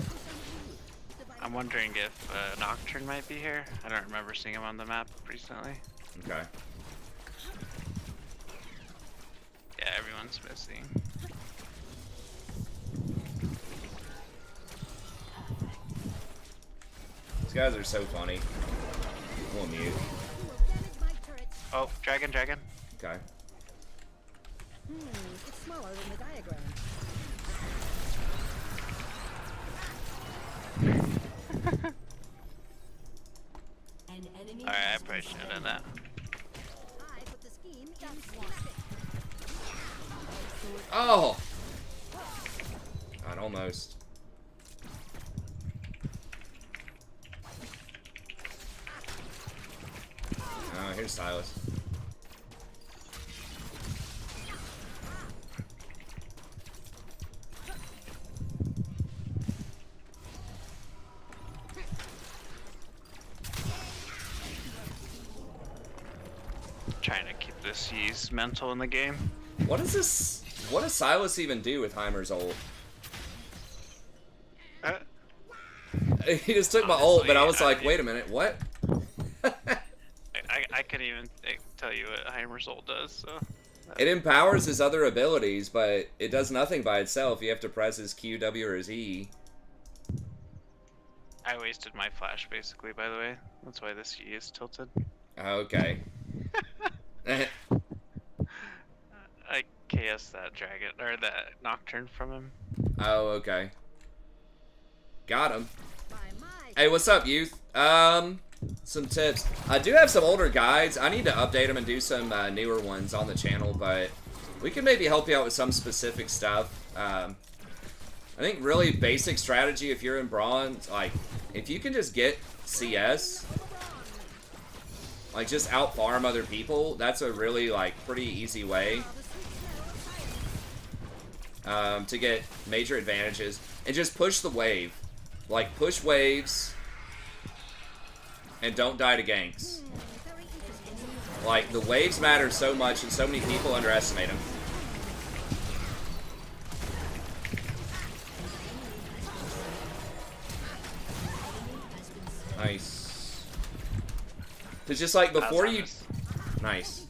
I'm wondering if Nocturne might be here. I don't remember seeing him on the map recently. Okay. Yeah, everyone's missing. These guys are so funny. We'll mute. You will damage my turrets. Oh, dragon. Okay. It's smaller than the diagram. An enemy Alright, I has probably been should have done slain. that. I put the scheme in schematic. Oh! God, almost. Oh, here's Silas. Trying to keep this Yi's mental in the game. What is this? What does Silas even do with Heimer's ult? He just took my ult, but I was like, wait a minute, what? I couldn't even tell you what Heimer's ult does, so... It empowers his other abilities, but it does nothing by itself. You have to press his Q, W, or his E. I wasted my flash, basically, by the way. That's why this Yi is tilted. Okay. I KS that dragon, or that Nocturne from him. Oh, okay. Got him. By my Hey, what's up, youth? Some tips. I do have some older guides. I need to update them and do some newer ones on the channel, but we can maybe help you out with some specific stuff. I think really basic strategy if you're in bronze, like, if you can just get CS, like just out farm other people, that's a really, like, pretty easy way to get major advantages. And just push the wave. Like, push waves and don't die to ganks. Like, the waves matter so much and so many people underestimate them. Nice. It's just like before you... Nice.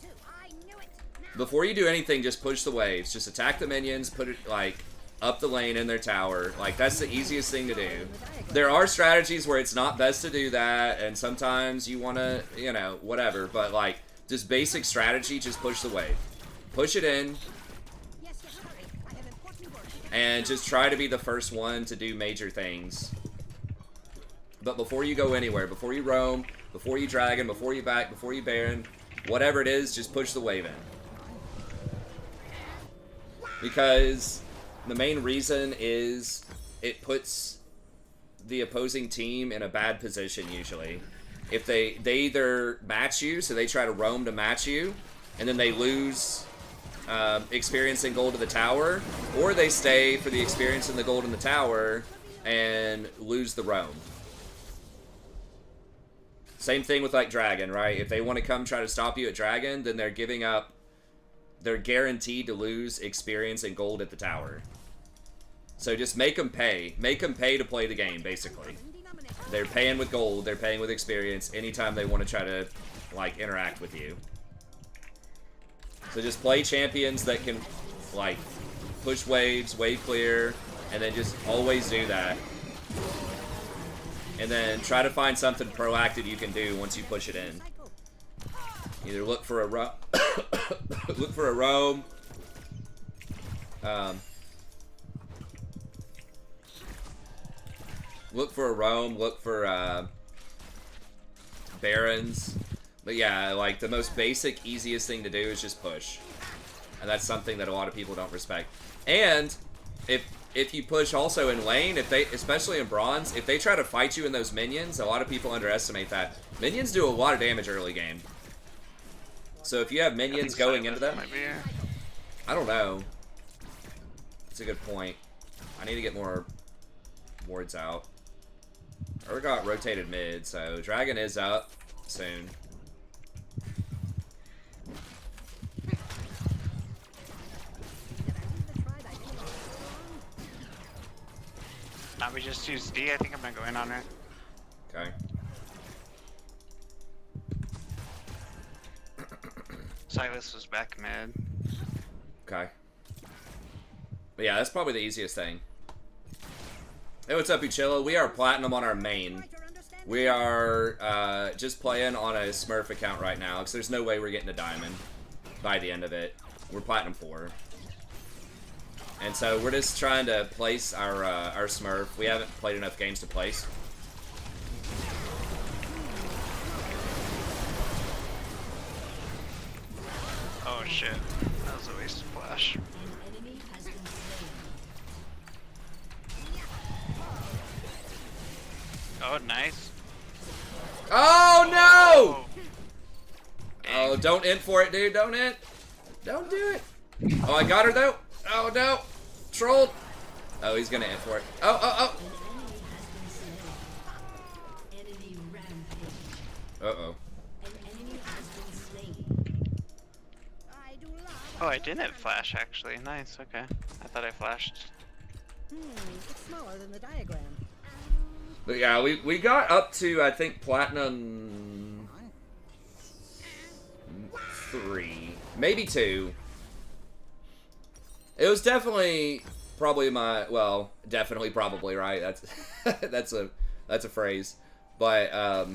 Before you do anything, just push the waves. Just attack the minions, put it, like, up the lane in their tower. Like, that's the easiest thing to do. There are strategies where it's not best to do that, and sometimes you want to, you know, whatever. But, like, just basic strategy, just push the wave. Push it in, and just try to be the first one to do major things. But before you go anywhere, before you roam, before you dragon, before you back, before you baron, whatever it is, just push the wave in. Because the main reason is it puts the opposing team in a bad position usually. If they either match you, so they try to roam to match you, and then they lose experience and gold to the tower, or they stay for the experience and the gold in the tower and lose the roam. Same thing with, like, dragon, right? If they want to come try to stop you at dragon, then they're giving up, they're guaranteed to lose experience and gold at the tower. So just make them pay. Make them pay to play the game, basically. They're paying with gold, they're paying with experience anytime they want to try to, like, interact with you. So just play champions that can, like, push waves, wave clear, and then just always do that. And then try to find something proactive you can do once you push it in. Either look for a look for a roam, Look for a roam, look for barons. But yeah, like the most basic, easiest thing to do is just push. And that's something that a lot of people don't respect. And if you push also in lane, if they, especially in bronze, if they try to fight you in those minions, a lot of people underestimate that. Minions do a lot of damage early game. So if you have minions going into them, I don't know. That's a good point. I need to get more wards out. Got rotated mid, so dragon is up soon. Now we just use D. I think I'm gonna go in on her. Okay. Silas was back mid. Okay. But yeah, that's probably the easiest thing. Hey, what's up, Uchilla? We are platinum on our main. We are just playing on a Smurf account right now, because there's no way we're getting a diamond by the end of it. We're platinum 4. And so we're just trying to place our Smurf. We haven't played enough games to place. Oh shit, that was a waste of flash. Oh, nice. Oh no! Dang. Oh, don't int for it, dude. Don't int. Don't do it. Oh, I got her though. Oh no. Trolled. Oh, he's gonna int for it. Oh, oh, oh. Uh-oh. Oh, I didn't flash actually. Nice, okay. I thought I flashed. It's smaller than the diagram. But yeah, we got up to, I think, platinum 3. Maybe 2. It was definitely probably my, well, definitely probably, right? That's that's a phrase. But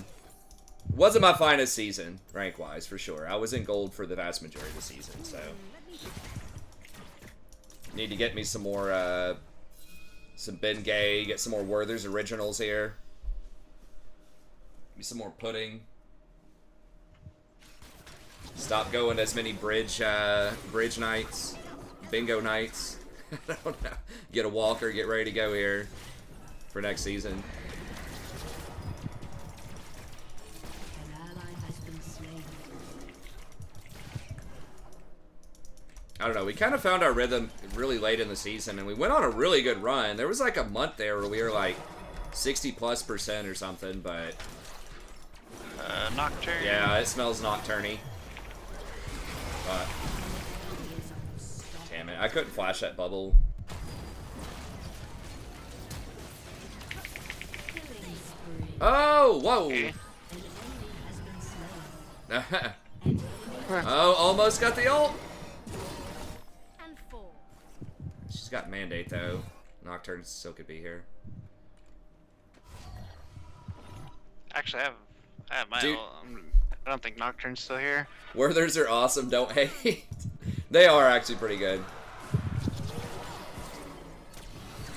wasn't my finest season, rank-wise, for sure. I was in gold for the vast majority of the season, so need to get me some more some Ben Gay, get some more Werther's originals here. Maybe some more pudding. Stop going as many bridge nights, bingo nights. I don't know. Get a walker, get ready to go here for next season. I don't know, we kind of found our rhythm really late in the season, and we went on a really good run. There was like a month there where we were like 60+% or something, but... Nocturne? Yeah, it smells nocturne-y. But... Damn it, I couldn't flash that bubble. Oh, whoa! Okay. Oh, almost got the ult! She's got mandate though. Nocturne still could be here. Actually, I have my Dude. ult. I don't think Nocturne's still here. Werthers are awesome, don't hate. They are actually pretty good.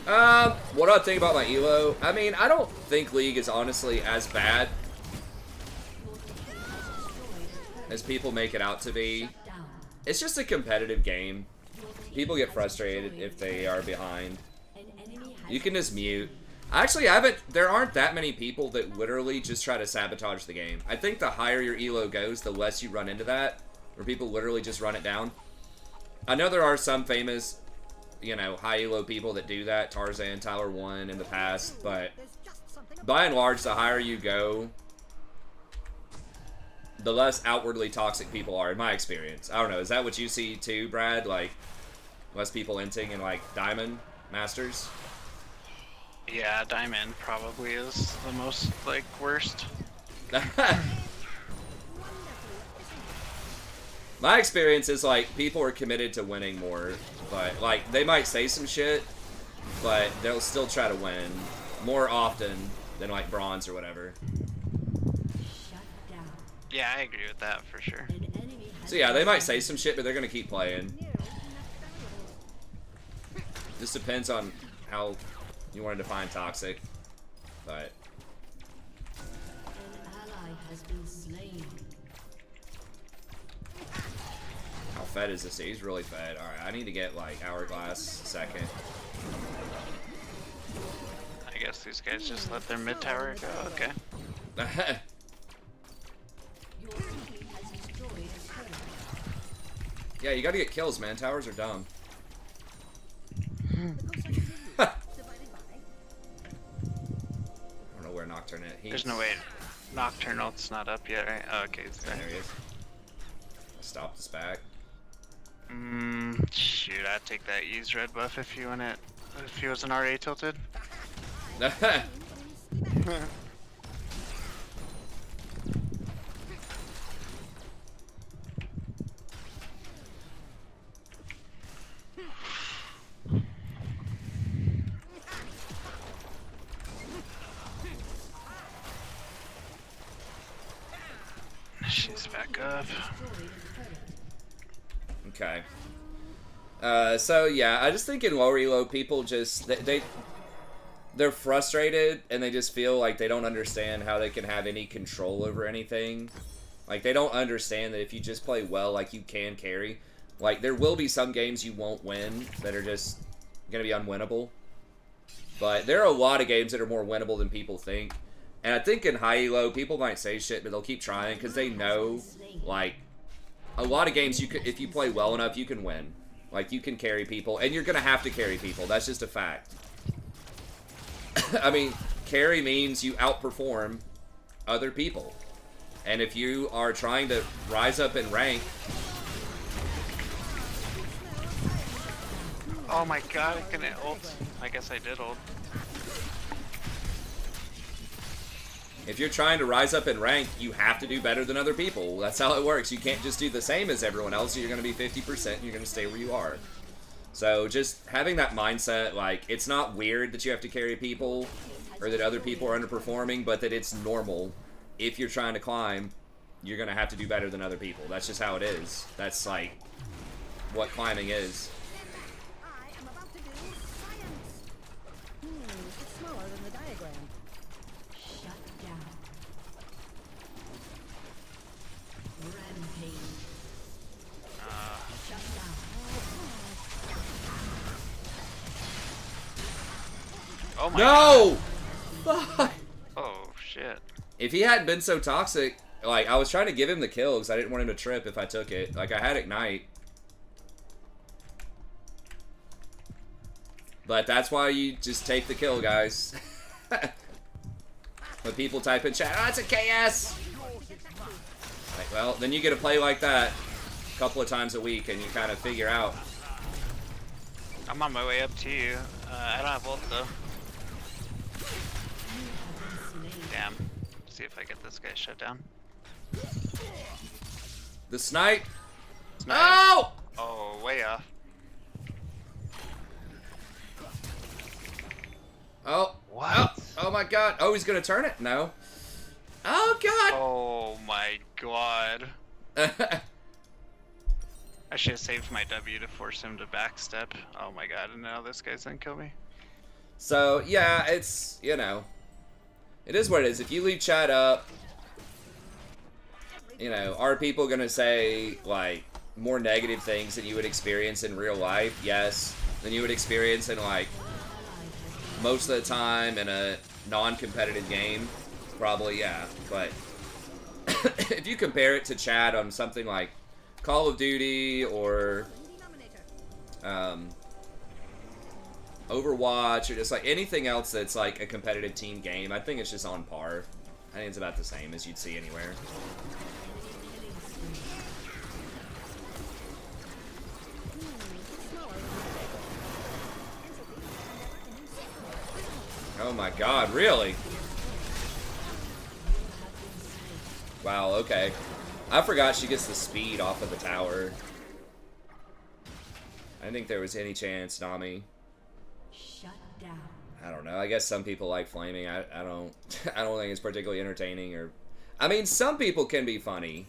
What do I think about my elo? I mean, I don't think League is honestly as bad as people make it out to be. It's just a competitive game. People get frustrated if they are behind. You can just mute. Actually, there aren't that many people that literally just try to sabotage the game. I think the higher your elo goes, the less you run into that, where people literally just run it down. I know there are some famous, you know, high elo people that do that, Tarzan, Tyler 1 in the past, but by and large, the higher you go, the less outwardly toxic people are, in my experience. I don't know, is that what you see too, Brad? Like, less people inting in, like, Diamond Masters? Yeah, Diamond probably is the most, like, worst. My experience is, like, people are committed to winning more, but, like, they might say some shit, but they'll still try to win more often than, like, bronze or whatever. Yeah, I agree with that for sure. So yeah, they might say some shit, but they're gonna keep playing. This depends on how you want to define toxic, but An ally has been slain. how fed is this? He's really fed. All right, I need to get like hourglass second. I guess these guys just let their mid tower go. Okay. Your team has destroyed a turret. Yeah, you gotta get kills, man. Towers are dumb. I don't know where Nocturne is. There's no way. Nocturnal, it's not up yet, right? Oh, okay, it's There there. he is. Stop this back. Shoot, I'd take that use red buff if you want it. If he wasn't already tilted. She's back up. Okay. So yeah, I just think in low reload people just they're frustrated and they just feel like they don't understand how they can have any control over anything. Like they don't understand that if you just play well, like you can carry. Like there will be some games you won't win that are just gonna be unwinnable. But there are a lot of games that are more winnable than people think. And I think in high elo, people might say shit, but they'll keep trying because they know, like, a lot of games you could, if you play well enough, you can win. Like, you can carry people, and you're gonna have to carry people. That's just a fact. I mean, carry means you outperform other people. And if you are trying to rise up in rank... Oh my god, I couldn't ult. I guess I did ult. If you're trying to rise up in rank, you have to do better than other people. That's how it works. You can't just do the same as everyone else. You're going to be 50% and you're going to stay where you are. So just having that mindset, like, it's not weird that you have to carry people or that other people are underperforming, but that it's normal. If you're trying to climb, you're going to have to do better than other people. That's just how it is. That's, like, what climbing is. I am about to do science. It's smaller than the diagram. Shut down. Rampage. Shut down. Oh my No! Fuck! god. Oh shit. If he hadn't been so toxic, like, I was trying to give him the kill because I didn't want him to trip if I took it. Like, I had Ignite. But that's why you just take the kill, guys. When people type in chat, oh, it's a KS! Like, well, then you get to play like that a couple of times a week and you kind of figure out. I'm on my way up to you. I don't have ult though. Damn. See if I get this guy shut down. The snipe. Snipe. Oh! Oh, way off. Oh. What? Oh my god. Oh, he's gonna turn it? No. Oh god! Oh my god. I should have saved my W to force him to backstep. Oh my god, and now this guy's gonna kill me. So, yeah, it's, you know, it is what it is. If you leave chat up, you know, are people gonna say, like, more negative things than you would experience in real life? Yes. Than you would experience in, like, most of the time in a non-competitive game? Probably, yeah. But if you compare it to chat on something like Call of Duty or Overwatch or just like anything else that's like a competitive team game, I think it's just on par. I think it's about the same as you'd see anywhere. Oh my god, really? Wow, okay. I forgot she gets the speed off of the tower. I didn't think there was any chance, Nami. Shut down. I don't know. I guess some people like flaming. I don't I don't think it's particularly entertaining or I mean some people can be funny.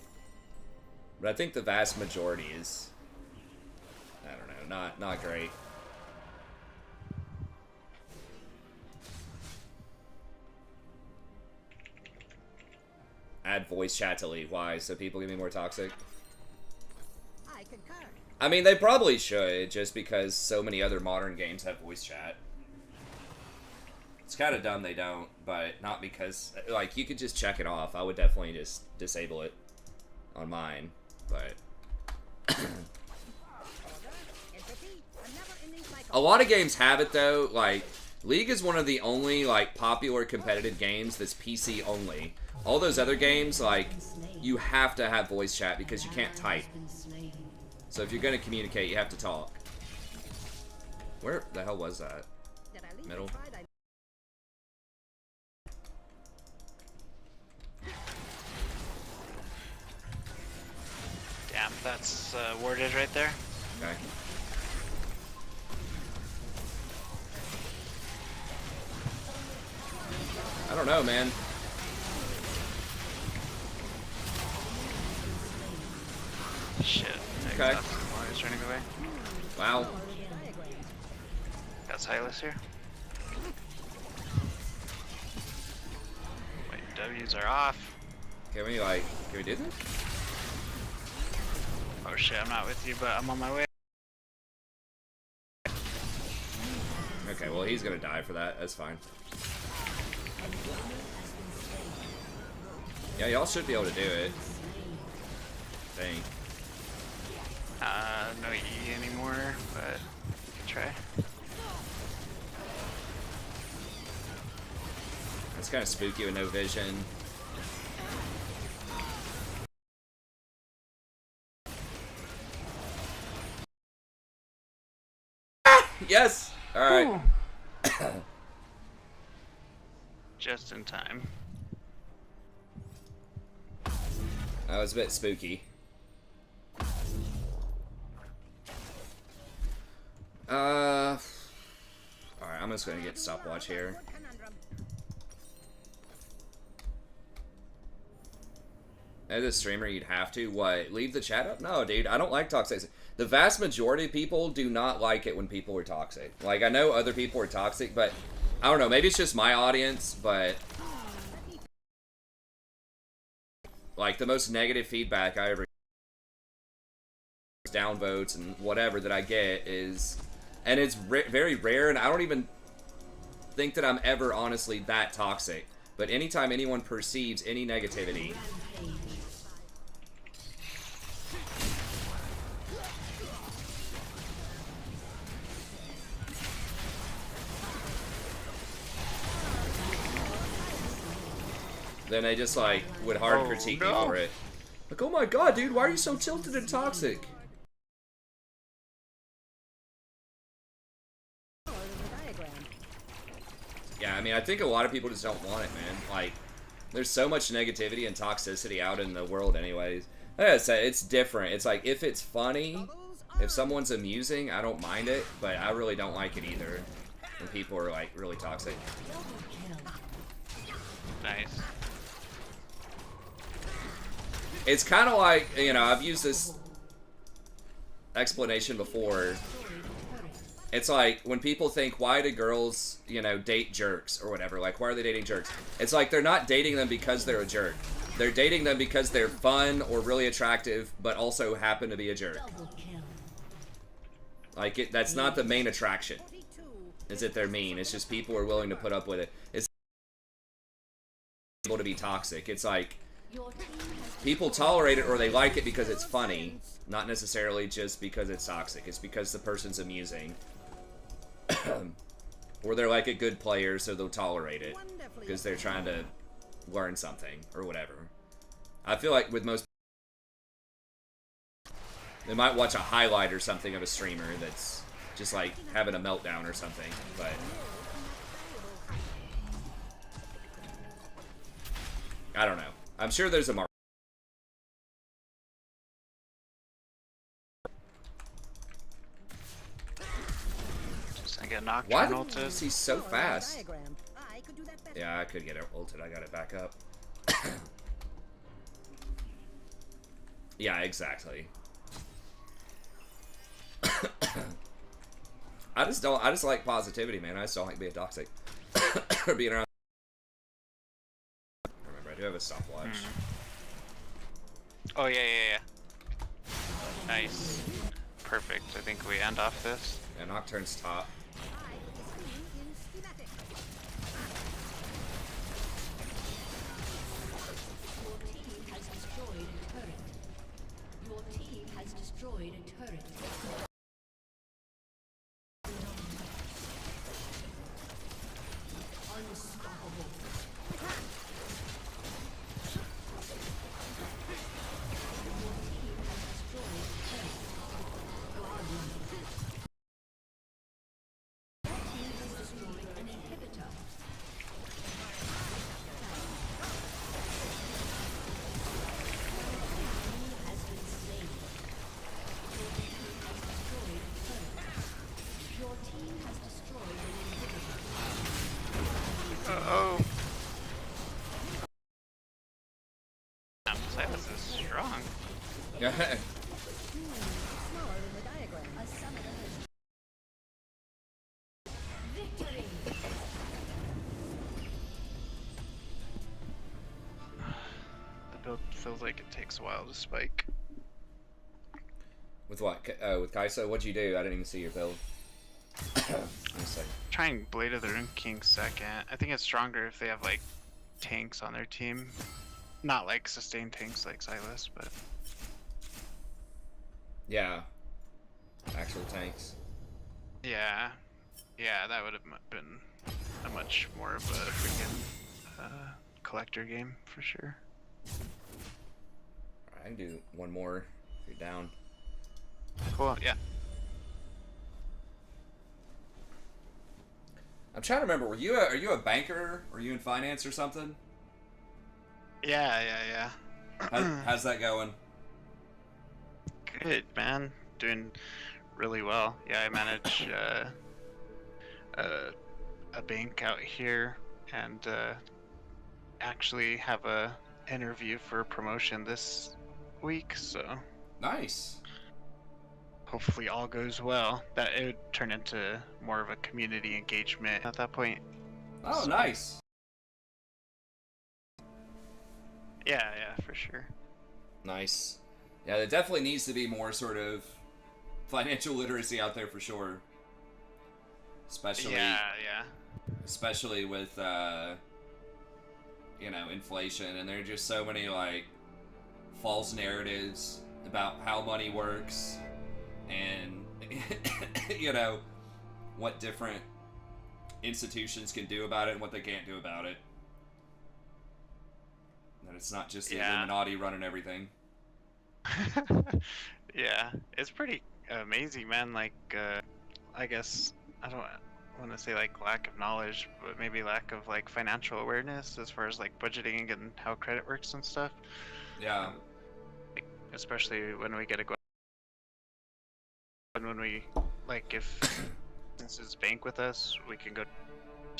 But I think the vast majority is I don't know, not great. add voice chat to League. Why? So people can be more toxic? I concur. I mean, they probably should, just because so many other modern games have voice chat. It's kind of dumb they don't, but not because... Like, you could just check it off. I would definitely just disable it on mine, but... A lot of games have it, though. Like, League is one of the only, like, popular competitive games that's PC only. All those other games, like, you have to have voice chat because you can't type. So if you're going to communicate, you have to talk. Where the hell was that? Middle? Damn, that's worded right there. Okay. I don't know, man. Shit. Okay. He's running away. Wow. Got Silas here. Wait, W's are off. Can we, like, can we do this? Oh shit, I'm not with you, but I'm on my way. Okay, well, he's gonna die for that. That's fine. Yeah, y'all should be able to do it. I think. No E anymore, but try. It's kind of spooky with no vision. Yes! Alright. Just in time. That was a bit spooky. Alright, I'm just gonna get stopwatch here. As a streamer, you'd have to, what, leave the chat up? No, dude, I don't like toxic. The vast majority of people do not like it when people are toxic. Like, I know other people are toxic, but I don't know, maybe it's just my audience, but like, the most negative feedback I ever downvotes and whatever that I get is, and it's very rare, and I don't even think that I'm ever honestly that toxic, but anytime anyone perceives any negativity, then they just, like, would hard critique me for it. Like, oh my god, dude, why are you so tilted and toxic? Yeah, I mean, I think a lot of people just don't want it, man. Like, there's so much negativity and toxicity out in the world anyways. Like I said, it's different. It's like, if it's funny, if someone's amusing, I don't mind it, but I really don't like it either when people are, like, really toxic. Nice. It's kind of like, you know, I've used this explanation before. It's like, when people think, why do girls, you know, date jerks or whatever? Like, why are they dating jerks? It's like, they're not dating them because they're a jerk. They're dating them because they're fun or really attractive, but also happen to be a jerk. Like, that's not the main attraction, is that they're mean. It's just people are willing to put up with it. It's able to be toxic. It's like, people tolerate it or they like it because it's funny, not necessarily just because it's toxic. It's because the person's amusing. Or they're like a good player, so they'll tolerate it because they're trying to learn something or whatever. I feel like with most, they might watch a highlight or something of a streamer that's just like having a meltdown or something, but I don't know. I'm sure there's a market. Just get knocked. Why is he so fast? I could do that better. Yeah, I could get it ulted. I got it back up. Yeah, exactly. I just like positivity, man. I just don't like being toxic. Or being around. Remember, I do have a stopwatch. Oh, yeah. Nice. Perfect. I think we end off this. Yeah, Nocturne's top. I is seen in schematic. Your team has destroyed a turret. Your team has destroyed a turret. Unstoppable. Your team has destroyed a turret. Godlike. Your team has destroyed an inhibitor. Has been slain. Your team has destroyed a turret. Your team has destroyed an inhibitor. Oh. Silas is strong. Yeah. Smaller than the diagram. A summoner has Victory! The build feels like it takes a while to spike. With what? With Kai'Sa? What'd you do? I didn't even see your build. Let me see. Trying Blade of the Rune King second. I think it's stronger if they have like tanks on their team. Not like sustained tanks like Silas, but Yeah. Actual tanks. yeah. Yeah, that would have been a much more of a freaking collector game for sure. Alright, I can do one more if you're down. Cool, yeah. I'm trying to remember, are you a banker? Are you in finance or something? Yeah. How's that going? Good, man. Doing really well. Yeah, I manage a bank out here and actually have a interview for a promotion this week, so Nice. hopefully all goes well. That it would turn into more of a community engagement at that point. Oh, nice. Yeah, for sure. Nice. Yeah, there definitely needs to be more sort of financial literacy out there for sure. Especially especially with inflation, and there are just so many like false narratives about how money works and what different institutions can do about it and what they can't do about it. That it's not just the Illuminati running everything. Yeah, it's pretty amazing, man. Like, I guess I don't want to say like lack of knowledge, but maybe lack of like financial awareness as far as like budgeting and how credit works and stuff. Yeah. Like, especially when we get a when we like if businesses bank with us, we can go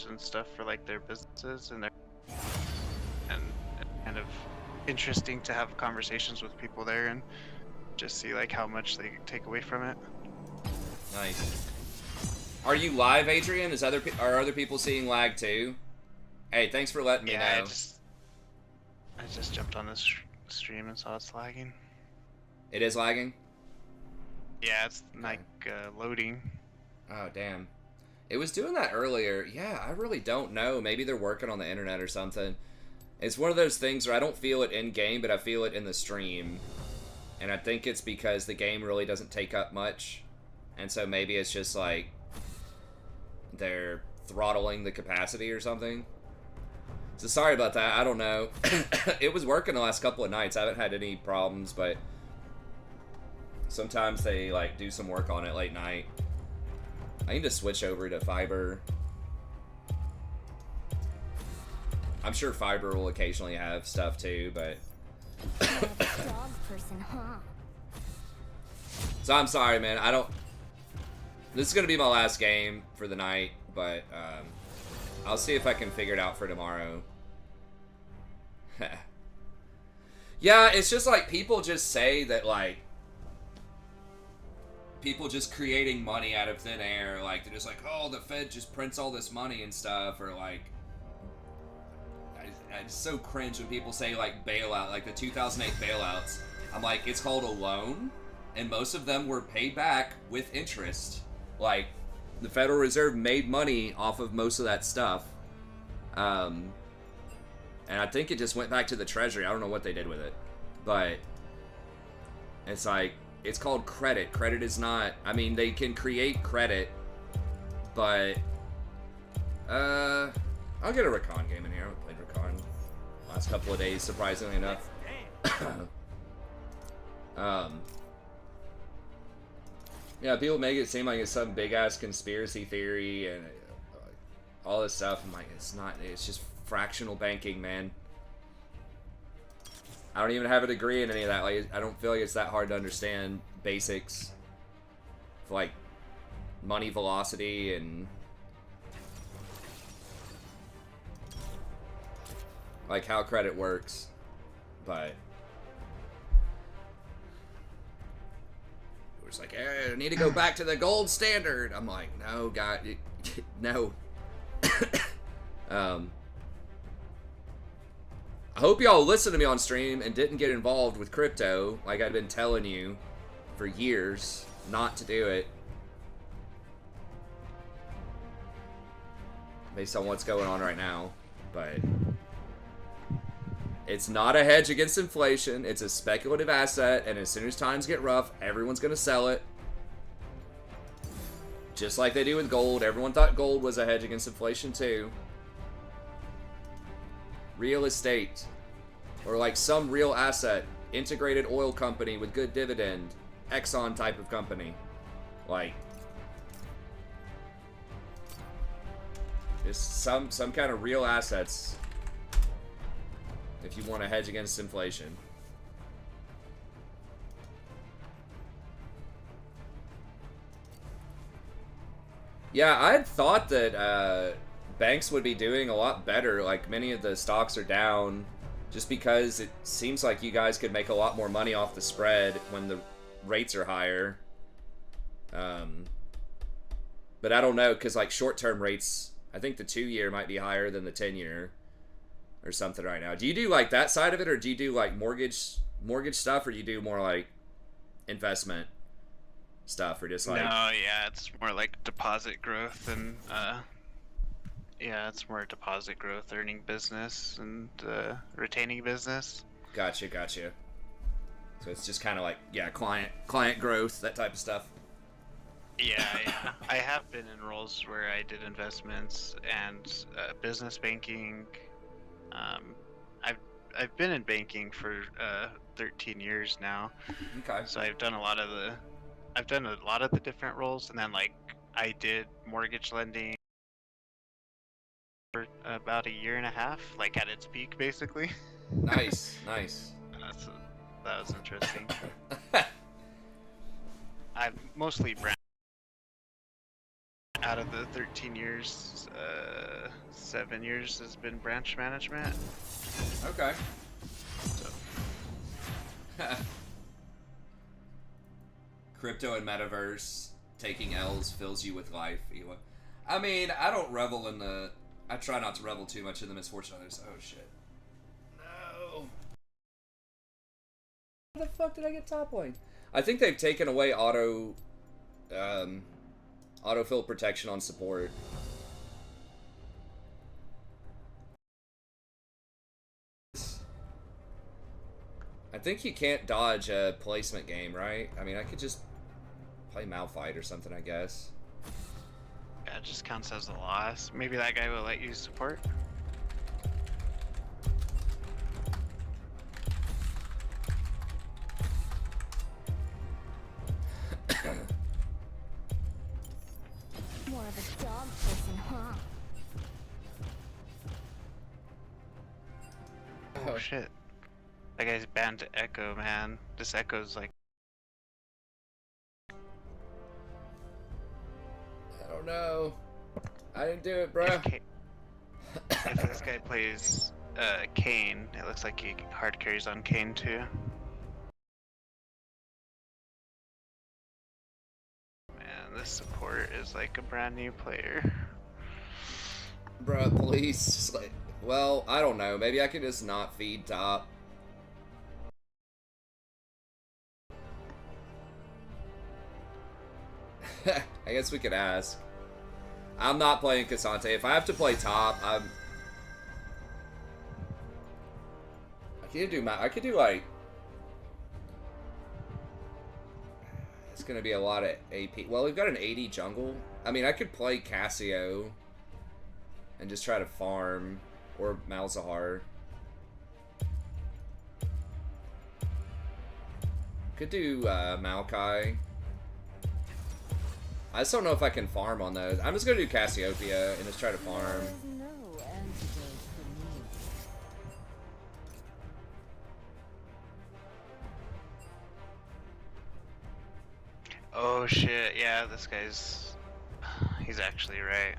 and stuff for like their businesses and kind of interesting to have conversations with people there and just see like how much they take away from it. Nice. Are you live, Adrian? Are other people seeing lag too? Hey, thanks for letting me know. I just jumped on this stream and saw it's lagging. It is lagging? Yeah, it's like loading. Oh, damn. It was doing that earlier. Yeah, I really don't know. Maybe they're working on the internet or something. It's one of those things where I don't feel it in-game, but I feel it in the stream. And I think it's because the game really doesn't take up much. And so maybe it's just like they're throttling the capacity or something. So sorry about that. I don't know. It was working the last couple of nights. I haven't had any problems, but sometimes they like do some work on it late night. I need to switch over to fiber. I'm sure fiber will occasionally have stuff too, but Dog person, huh? so I'm sorry, man. This is gonna be my last game for the night, but I'll see if I can figure it out for tomorrow. Yeah, it's just like people just say that like people just creating money out of thin air, like they're just like, oh, the Fed just prints all this money and stuff, or like it's so cringe when people say like bailout, like the 2008 bailouts. I'm like, it's called a loan, and most of them were paid back with interest. Like, the Federal Reserve made money off of most of that stuff. And I think it just went back to the Treasury. I don't know what they did with it. But it's like, it's called credit. Credit is not, I mean, they can create credit, but I'll get a Rakan game in here. I played Rakan last couple of days, surprisingly enough. Yeah, people make it seem like it's some big ass conspiracy theory and all this stuff. I'm like, it's not. It's just fractional banking, man. I don't even have a degree in any of that. Like, I don't feel like it's that hard to understand basics for like money velocity and like how credit works, but it's like, hey, I need to go back to the gold standard. I'm like, no, God, no. I hope y'all listened to me on stream and didn't get involved with crypto like I've been telling you for years not to do it. Based on what's going on right now, but it's not a hedge against inflation. It's a speculative asset, and as soon as times get rough, everyone's going to sell it. Just like they do with gold. Everyone thought gold was a hedge against inflation too. Real estate. Or like some real asset. Integrated oil company with good dividend. Exxon type of company. Like, just some kind of real assets if you want to hedge against inflation. Yeah, I had thought that banks would be doing a lot better. Like, many of the stocks are down just because it seems like you guys could make a lot more money off the spread when the rates are higher. But I don't know, because like short-term rates, I think the 2-year might be higher than the 10-year or something right now. Do you do like that side of it, or do you do like mortgage stuff, or do you do more like investment stuff, or just like... No, yeah, it's more like deposit growth and yeah, it's more deposit growth, earning business and retaining business. Gotcha. So it's just kind of like, yeah, client growth, that type of stuff. Yeah. I have been in roles where I did investments and business banking. I've been in banking for 13 years now. Okay. So I've done a lot of the different roles, and then like I did mortgage lending for about 1.5 years, like at its peak, basically. Nice. That was interesting. I've mostly out of the 13 years, 7 years has been branch management. Okay. So. Crypto and metaverse, taking L's fills you with life. I mean, I don't revel in the... I try not to revel too much in the misfortune of others. Oh, shit. No. How the fuck did I get top lane? I think they've taken away autofill protection on support. I think you can't dodge a placement game, right? I mean, I could just play Malphite or something, I guess. Yeah, it just counts as a loss. Maybe that guy will let you support. More of a dog person, huh? Oh shit. That guy's banned to Echo, man. This Echo's like... I don't know. I didn't do it, bro. If this guy plays Kane, it looks like he hard carries on Kane too. Man, this support is like a brand new player. Bro, please, just like, Well, I don't know. Maybe I could just not feed top. I guess we could ask. I'm not playing Cassante. If I have to play top, I could do like... It's gonna be a lot of AP. Well, we've got an 80 jungle. I mean, I could play Cassio and just try to farm, or Malzahar. Could do Maokai. I just don't know if I can farm on those. I'm just gonna do Cassiopeia and just try to farm. There's no antidote for me. Oh shit, yeah, this guy's... He's actually right.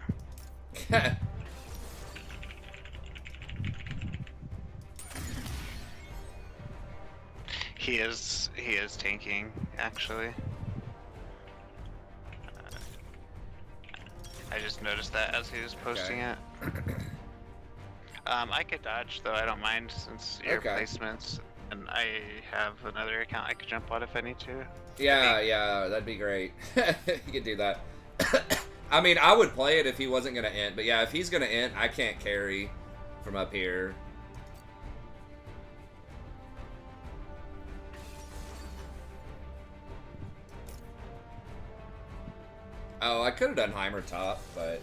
He is tanking, actually. I just noticed that as he was posting it. I could dodge though, I don't mind, since your placements, and I have another account I could jump on if I need to. Yeah, that'd be great. You could do that. I mean, I would play it if he wasn't gonna int, but yeah, if he's gonna int, I can't carry from up here. Oh, I could have done Heimer top, but...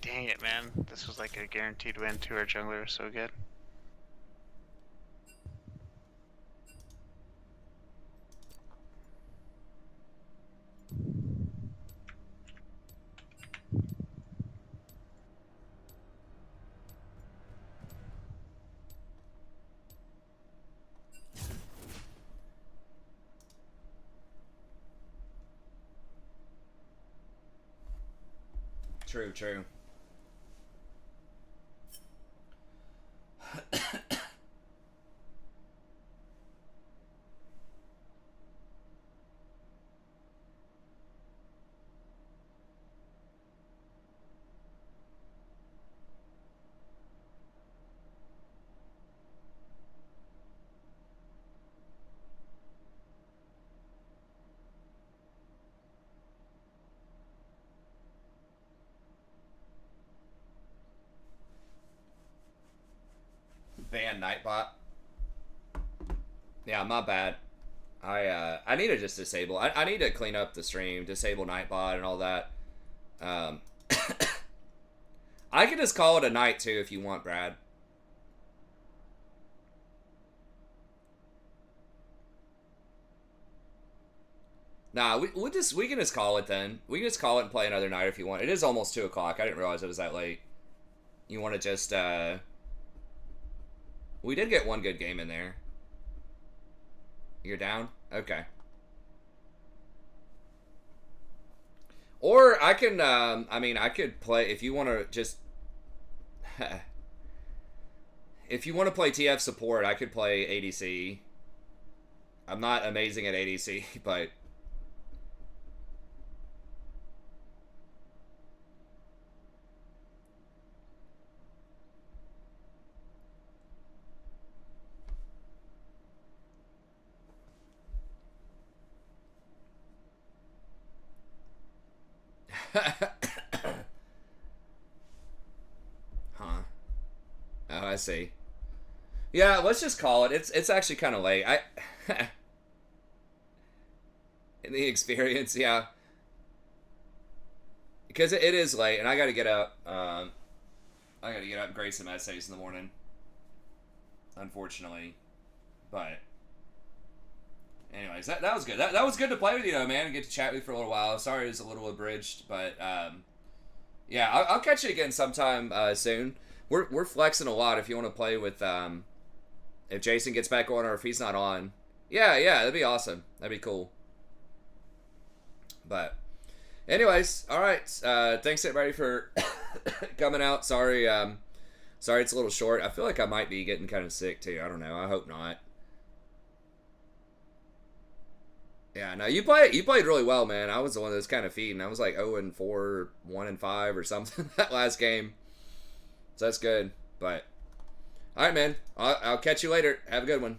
Dang it, man. This was like a guaranteed win too. Our jungler was so good. True, true. Ban Nightbot. Yeah, my bad. I need to just disable. I need to clean up the stream, disable Nightbot and all that. I could just call it a night too if you want, Brad. Nah, we can just call it then. We can just call it and play another night if you want. It is almost 2 o'clock. I didn't realize it was that late. You want to just we did get one good game in there. You're down? Okay. Or I can, I mean, I could play, if you want to just... if you want to play TF support, I could play ADC. I'm not amazing at ADC, but... Huh. Oh, I see. Yeah, let's just call it. It's actually kind of late. In the experience, yeah. Because it is late, and I gotta get up. I gotta get up and grade some essays in the morning. Unfortunately. But... anyways, that was good. That was good to play with you, though, man, and get to chat with you for a little while. Sorry it was a little abridged, but yeah, I'll catch you again sometime soon. We're flexing a lot if you want to play with if Jason gets back on or if he's not on. Yeah, that'd be awesome. That'd be cool. But anyways, all right. Thanks everybody for coming out. Sorry, sorry it's a little short. I feel like I might be getting kind of sick too. I don't know. I hope not. Yeah, no, you played really well, man. I was the one that was kind of feeding. I was like 0-4, 1-5 or something that last game. So that's good. But all right, man. I'll catch you later. Have a good one.